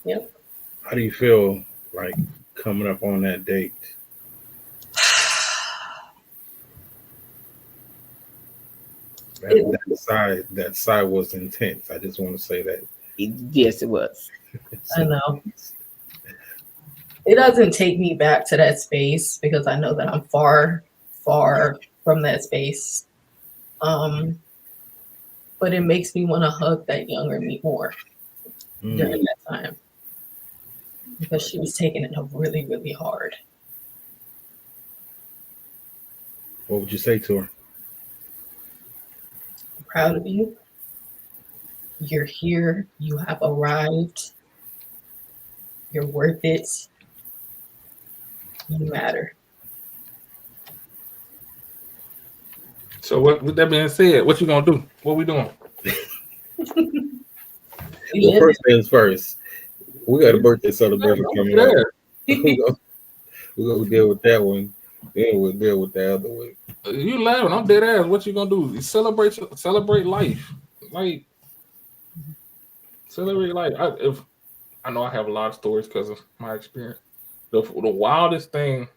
Yep. How do you feel like coming up on that date? That side was intense. I just want to say that. Yes, it was. I know. It doesn't take me back to that space because I know that I'm far, far from that space. But it makes me want to hug that younger me more during that time because she was taking it really, really hard. What would you say to her? I'm proud of you. You're here. You have arrived. You're worth it. You matter. So with that being said, what you gonna do? What we doing? Well, first things first. We got a birthday celebration coming up. We're gonna deal with that one. Then we'll deal with the other one. You laughing? I'm dead ass. What you gonna do? You celebrate life, like celebrate life. I know I have a lot of stories because of my experience. The wildest thing.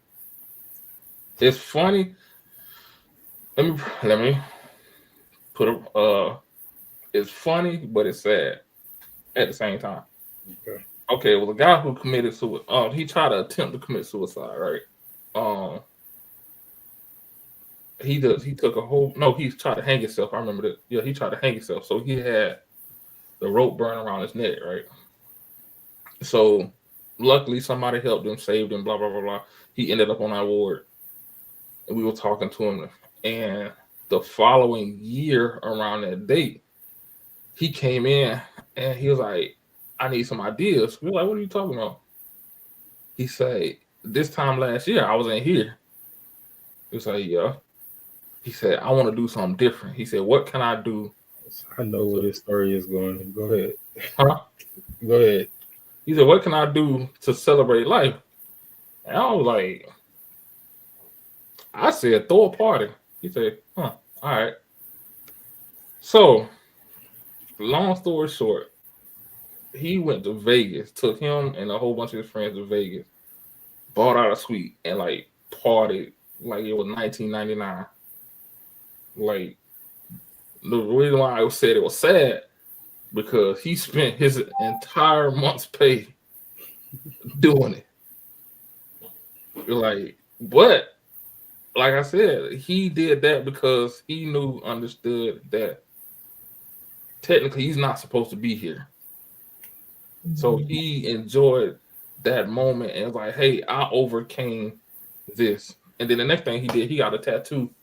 It's funny. Let me put a. It's funny, but it's sad at the same time. Okay, it was a guy who committed suicide. He tried to attempt to commit suicide, right? He took a whole. No, he tried to hang himself. I remember that. Yeah, he tried to hang himself. So he had the rope burned around his neck, right? So luckily somebody helped him, saved him, blah blah blah blah. He ended up on our ward, and we were talking to him. And the following year, around that date, he came in and he was like, "I need some ideas." We were like, "What are you talking about?" He said, "This time last year, I was in here." He was like, "Yeah." He said, "I want to do something different." He said, "What can I do?" I know where this story is going. Go ahead. Huh? Go ahead. He said, "What can I do to celebrate life?" And I was like, I said, "Throw a party." He said, "Huh, all right." So, long story short, he went to Vegas, took him and a whole bunch of his friends to Vegas, bought out a suite, and like partied like it was 1999. Like, the reason why I said it was sad because he spent his entire month's pay doing it. Like, but like I said, he did that because he understood that technically he's not supposed to be here. So he enjoyed that moment and was like, "Hey, I overcame this." And then the next thing he did, he got a tattoo.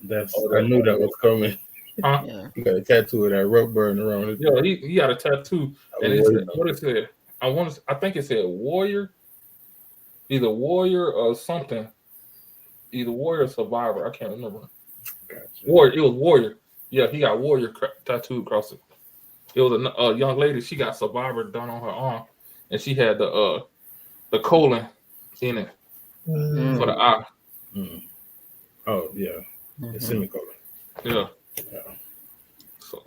I knew that was coming. Huh? Yeah. He got a tattoo of that rope burn around his Yeah, he got a tattoo. And it said, what it said? I think it said warrior. Either warrior or something. Either warrior or survivor. I can't remember. Gotcha. Warrior. It was warrior. Yeah, he got warrior tattooed across it. It was a young lady. She got survivor done on her arm, and she had the colon in it for the eye. Oh yeah, the semicolon. Yeah. Yeah. So.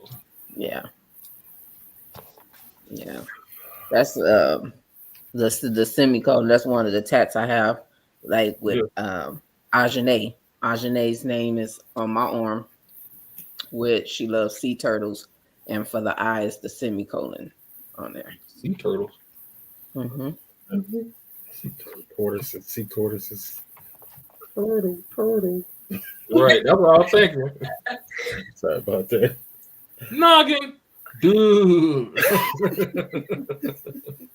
Yeah. That's the semicolon. That's one of the tats I have, like with Ajane. Ajane's name is on my arm, which she loves sea turtles, and for the eye is the semicolon on there. Sea turtles. Sea tortoises. Turtle. Right, that's what I was thinking. Sorry about that. Noggin, dude.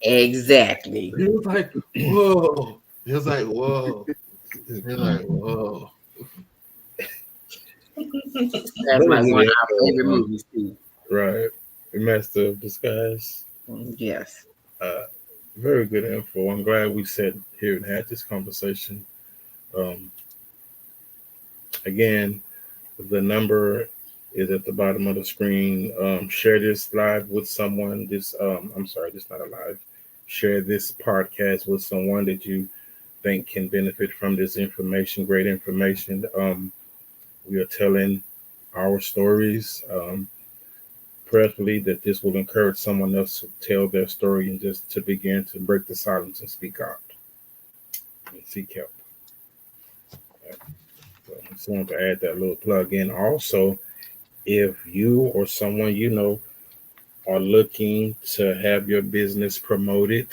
Exactly. He was like, "Whoa." He was like, "Whoa." He was like, "Whoa." That's like one of our favorite movies too. Right. Master of Disguise. Yes. Very good info. I'm glad we sat here and had this conversation. Um, Again, the number is at the bottom of the screen. Share this live with someone. I'm sorry, this is not a live. Share this podcast with someone that you think can benefit from this information. Great information. We are telling our stories. Prayerfully that this will encourage someone else to tell their story and just to begin to break the silence and speak out and seek help. So I just wanted to add that little plug in. Also, if you or someone you know are looking to have your business promoted,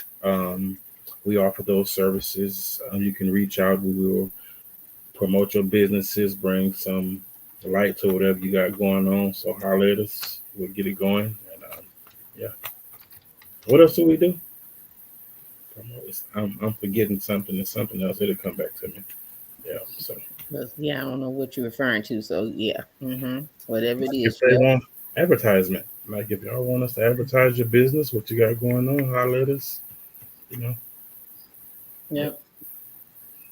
we offer those services. You can reach out. We will promote your businesses, bring some light to whatever you got going on. So holler at us. We'll get it going. And yeah. What else do we do? I'm forgetting something and something else. It'll come back to me. Yeah. So. Yeah, I don't know what you're referring to. So yeah, whatever it is. If they want advertisement, like if y'all want us to advertise your business, what you got going on, holler at us. You know. Yep.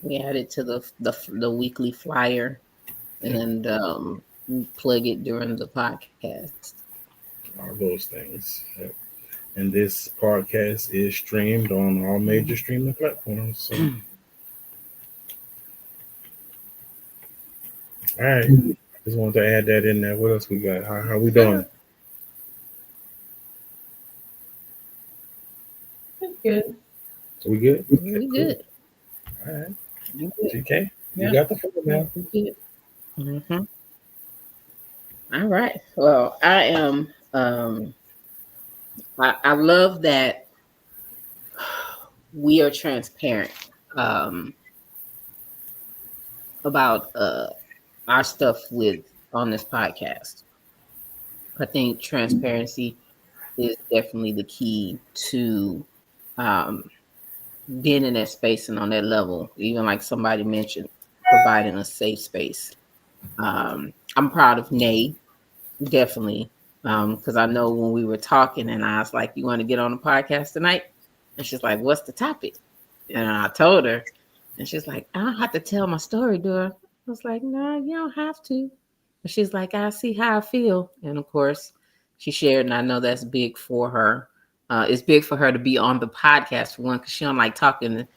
We add it to the weekly flyer, and plug it during the podcast. All those things. Yep. And this podcast is streamed on all major streaming platforms. So. All right. Just wanted to add that in there. What else we got? How we doing? Good. We good? We good. All right. You good. GK, Yeah. you got the phone now. We good. All right. Well, I am. I love that we are transparent about our stuff on this podcast. I think transparency is definitely the key to being in that space and on that level. Even like somebody mentioned, providing a safe space. I'm proud of Nay, definitely, because I know when we were talking and I was like, "You want to get on the podcast tonight?" And she's like, "What's the topic?" And I told her, and she's like, "I don't have to tell my story, do I?" I was like, "No, you don't have to." And she's like, "I see how I feel." And of course, she shared, and I know that's big for her. It's big for her to be on the podcast for one, because she don't like talking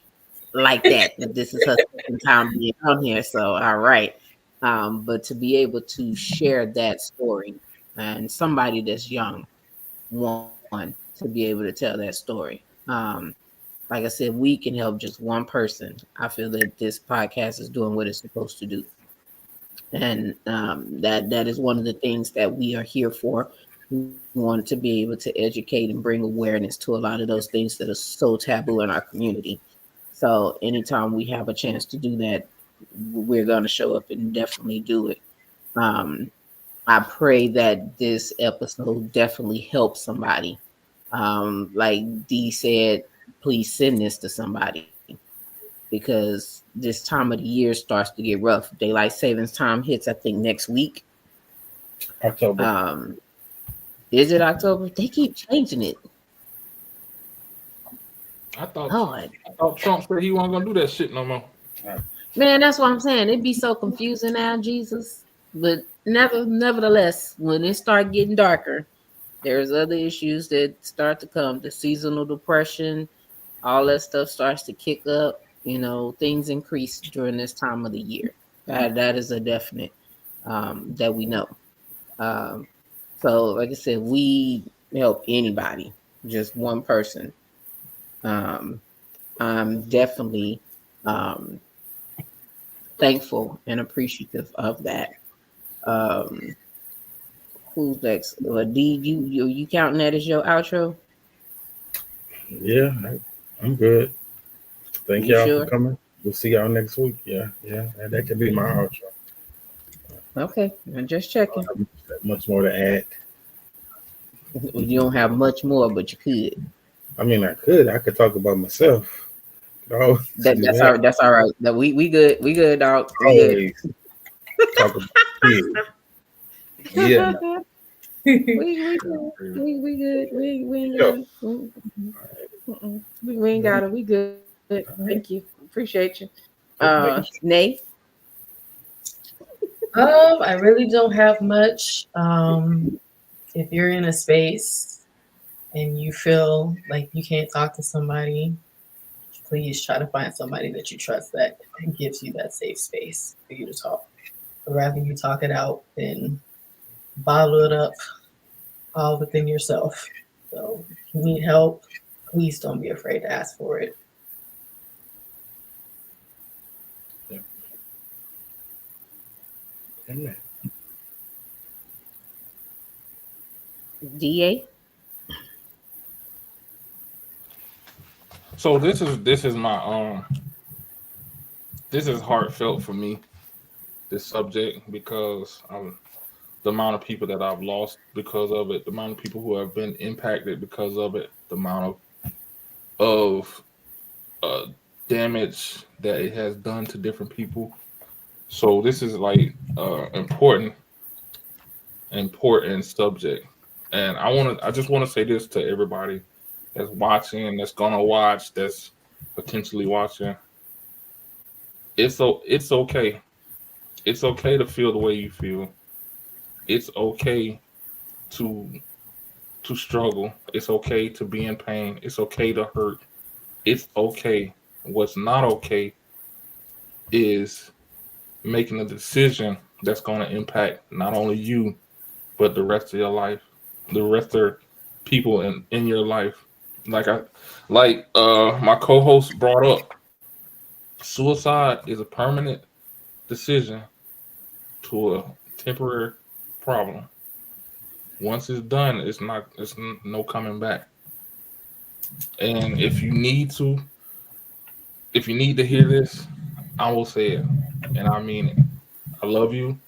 like that. This is her second time being on here, so all right. But to be able to share that story and somebody that's young, one to be able to tell that story. Like I said, we can help just one person. I feel that this podcast is doing what it's supposed to do. And that is one of the things that we are here for. We want to be able to educate and bring awareness to a lot of those things that are so taboo in our community. So anytime we have a chance to do that, we're going to show up and definitely do it. I pray that this episode definitely helps somebody. Like Dee said, please send this to somebody, because this time of the year starts to get rough. Daylight savings time hits, I think, next week. October. Is it October? They keep changing it. I thought Trump said he wasn't gonna do that shit no more. Man, that's what I'm saying. It'd be so confusing now, Jesus. But nevertheless, when it start getting darker, there's other issues that start to come. The seasonal depression, all that stuff starts to kick up. You know, things increase during this time of the year. That is a definite that we know. So, like I said, we help anybody, just one person. I'm definitely thankful and appreciative of that. Who's next? D, you counting that as your outro? Yeah, I'm good. Thank y'all sure? for coming. We'll see y'all next week. Yeah. That could be my outro. Okay, I'm just checking. Much more to add. You don't have much more, but you could. I mean, I could talk about myself. Oh, That's all right. That's all right. That we good. We good, dog. We good. Talk about kids. Yeah. We good. We good. We ain't got it. We ain't got it. We good. Thank you. Appreciate you. Nay. I really don't have much. If you're in a space and you feel like you can't talk to somebody, please try to find somebody that you trust that gives you that safe space for you to talk. But rather you talk it out than bottle it up all within yourself. So if you need help, please don't be afraid to ask for it. Amen. DA. So this is my this is heartfelt for me, this subject, because the amount of people that I've lost because of it, the amount of people who have been impacted because of it, the amount of damage that it has done to different people. So this is like important subject, and I just want to say this to everybody that's watching, that's gonna watch, that's potentially watching. It's okay. It's okay to feel the way you feel. It's okay to struggle. It's okay to be in pain. It's okay to hurt. It's okay. What's not okay is making a decision that's going to impact not only you, but the rest of your life, the rest of people in your life. Like my co-host brought up, suicide is a permanent decision to a temporary problem. Once it's done, it's no coming back. And if you need to hear this, I will say it, and I mean it. I love you.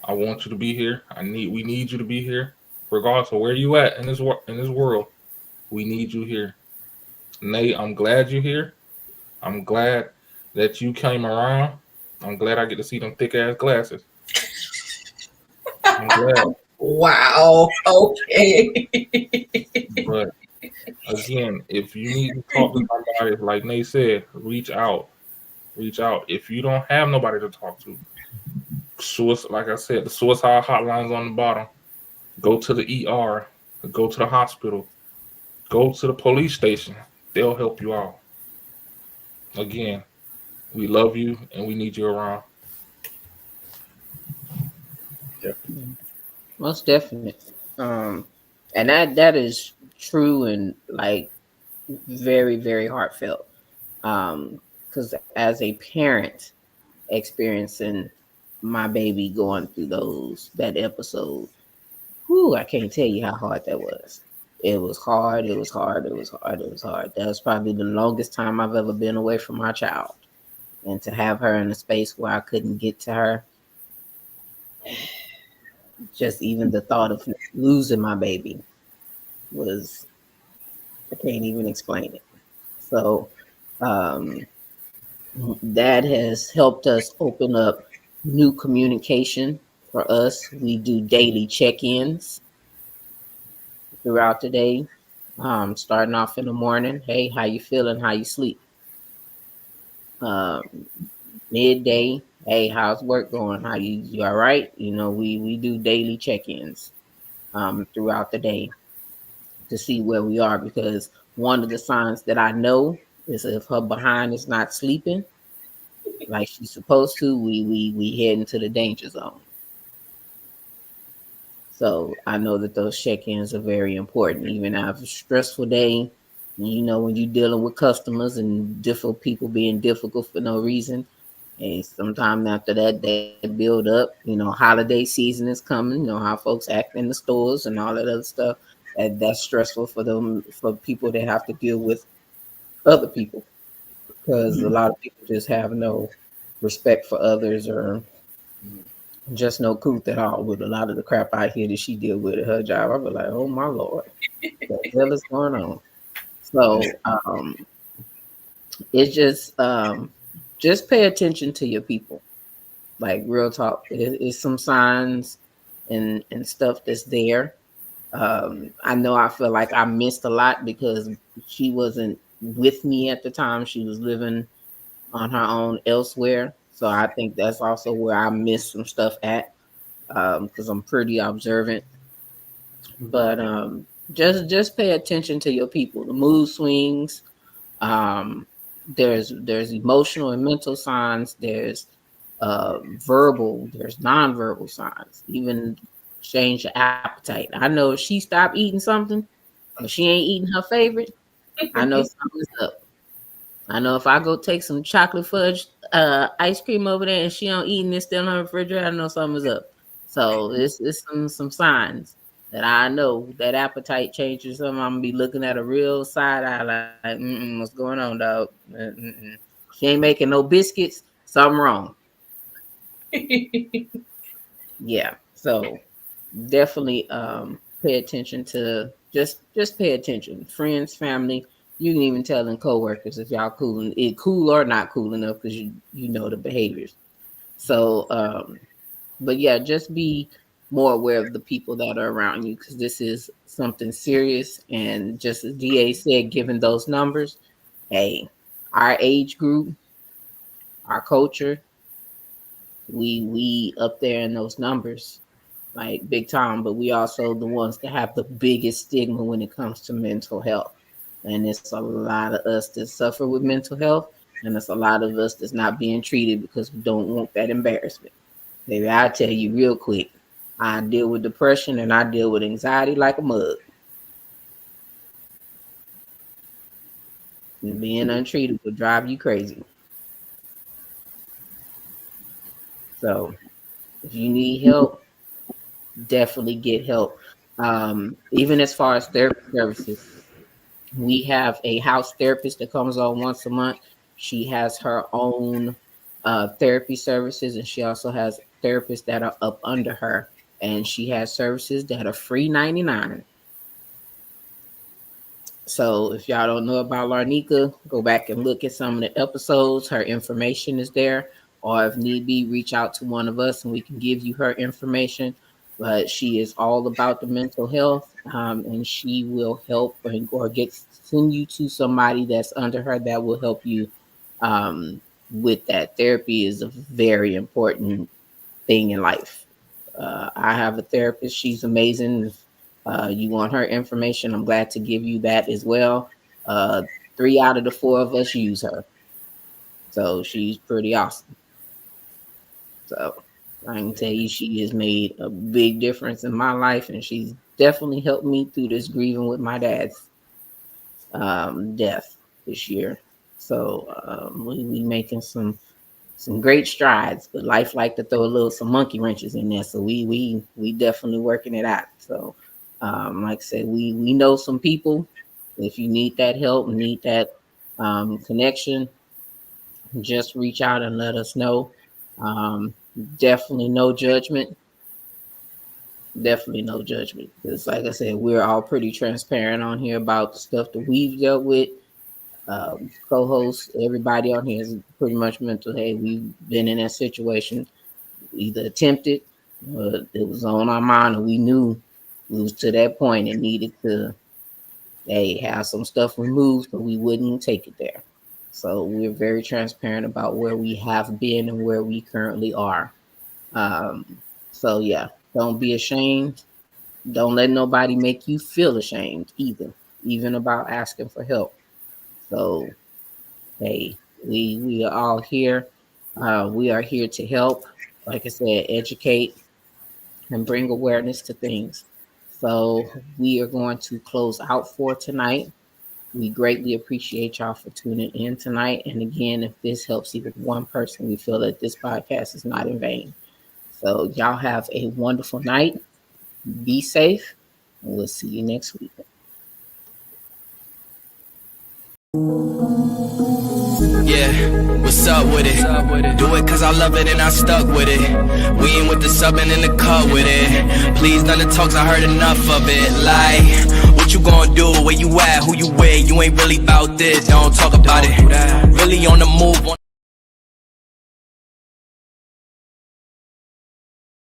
I want you to be here. We need you to be here, regardless of where you at in this world. We need you here. Nate, I'm glad you're here. I'm glad that you came around. I'm glad I get to see them thick ass glasses. I'm glad. Wow. Okay. But again, if you need to talk to somebody, like Nate said, reach out. Reach out. If you don't have nobody to talk to, like I said, the suicide hotline's on the bottom. Go to the ER. Go to the hospital. Go to the police station. They'll help you out. Again, we love you and we need you around. Yeah. Most definite. And that is true and like very, very heartfelt. Because as a parent experiencing my baby going through that episode, I can't tell you how hard that was. It was hard. It was hard. It was hard. It was hard. That was probably the longest time I've ever been away from my child. And to have her in a space where I couldn't get to her, just even the thought of losing my baby was, I can't even explain it. So that has helped us open up new communication for us. We do daily check-ins throughout the day, starting off in the morning. Hey, how you feeling? How you sleep? Midday. Hey, how's work going? You all right? We do daily check-ins throughout the day to see where we are, because one of the signs that I know is if her behind is not sleeping like she's supposed to, we head into the danger zone. So I know that those check-ins are very important. Even after a stressful day, when you're dealing with customers and different people being difficult for no reason, and sometime after that they build up, holiday season is coming, how folks act in the stores and all that other stuff. That's stressful for them, for people that have to deal with other people, because a lot of people just have no respect for others or just no couth at all with a lot of the crap I hear that she deal with at her job. I be like, oh my Lord, what the hell is going on? So it's just pay attention to your people. Like real talk. It's some signs and stuff that's there. I know I feel like I missed a lot because she wasn't with me at the time. She was living on her own elsewhere. So I think that's also where I missed some stuff at, because I'm pretty observant. But just pay attention to your people. The mood swings. There's emotional and mental signs. There's verbal. There's nonverbal signs. Even change your appetite. I know if she stopped eating something, or she ain't eating her favorite, I know something's up. I know if I go take some chocolate fudge ice cream over there and she don't eat and it's still in her refrigerator, I know something's up. So it's some signs that I know that appetite changes. Something I'm gonna be looking at a real side eye like what's going on, dog? She ain't making no biscuits. Something wrong. Yeah. So definitely pay attention to just pay attention. Friends, family. You can even tell in coworkers if y'all cool or not cool enough because you know the behaviors. So, but yeah, just be more aware of the people that are around you because this is something serious. And just as DA said, given those numbers, hey, our age group, our culture, we up there in those numbers, like big time. But we also the ones that have the biggest stigma when it comes to mental health. And it's a lot of us that suffer with mental health, and it's a lot of us that's not being treated because we don't want that embarrassment. Maybe I'll tell you real quick, I deal with depression and I deal with anxiety like a mug. And being untreated will drive you crazy. So if you need help, definitely get help. Even as far as therapy services, we have a house therapist that comes on once a month. She has her own therapy services, and she also has therapists that are up under her. And she has services that are free 99. So if y'all don't know about Larnika, go back and look at some of the episodes. Her information is there. Or if need be, reach out to one of us and we can give you her information. But she is all about the mental health, and she will help or send you to somebody that's under her that will help you with that. Therapy is a very important thing in life. I have a therapist. She's amazing. If you want her information, I'm glad to give you that as well. 3 out of the 4 of us use her. So she's pretty awesome. So I can tell you she has made a big difference in my life, and she's definitely helped me through this grieving with my dad's death this year. So we making some great strides, but life like to throw some monkey wrenches in there. So we definitely working it out. So like I said, we know some people. If you need that help, need that connection, just reach out and let us know. Definitely no judgment. Definitely no judgment. Because like I said, we're all pretty transparent on here about the stuff that we've dealt with. Co-hosts, everybody on here is pretty much mental. Hey, we've been in that situation. We either attempted, or it was on our mind, and we knew we was to that point and needed to have some stuff removed, but we wouldn't take it there. So we're very transparent about where we have been and where we currently are. So yeah, don't be ashamed. Don't let nobody make you feel ashamed either, even about asking for help. So, hey, we are all here. We are here to help. Like I said, educate and bring awareness to things. So we are going to close out for tonight. We greatly appreciate y'all for tuning in tonight. And again, if this helps even one person, we feel that this podcast is not in vain. So y'all have a wonderful night. Be safe. And we'll see you next week. Yeah, what's up with it? Do it cause I love it and I stuck with it. We ain't with the subbing in the cut with it. Please none of the talks, I heard enough of it. Like, what you gonna do? Where you at? Who you with? You ain't really about this, don't talk about it. Really on the move.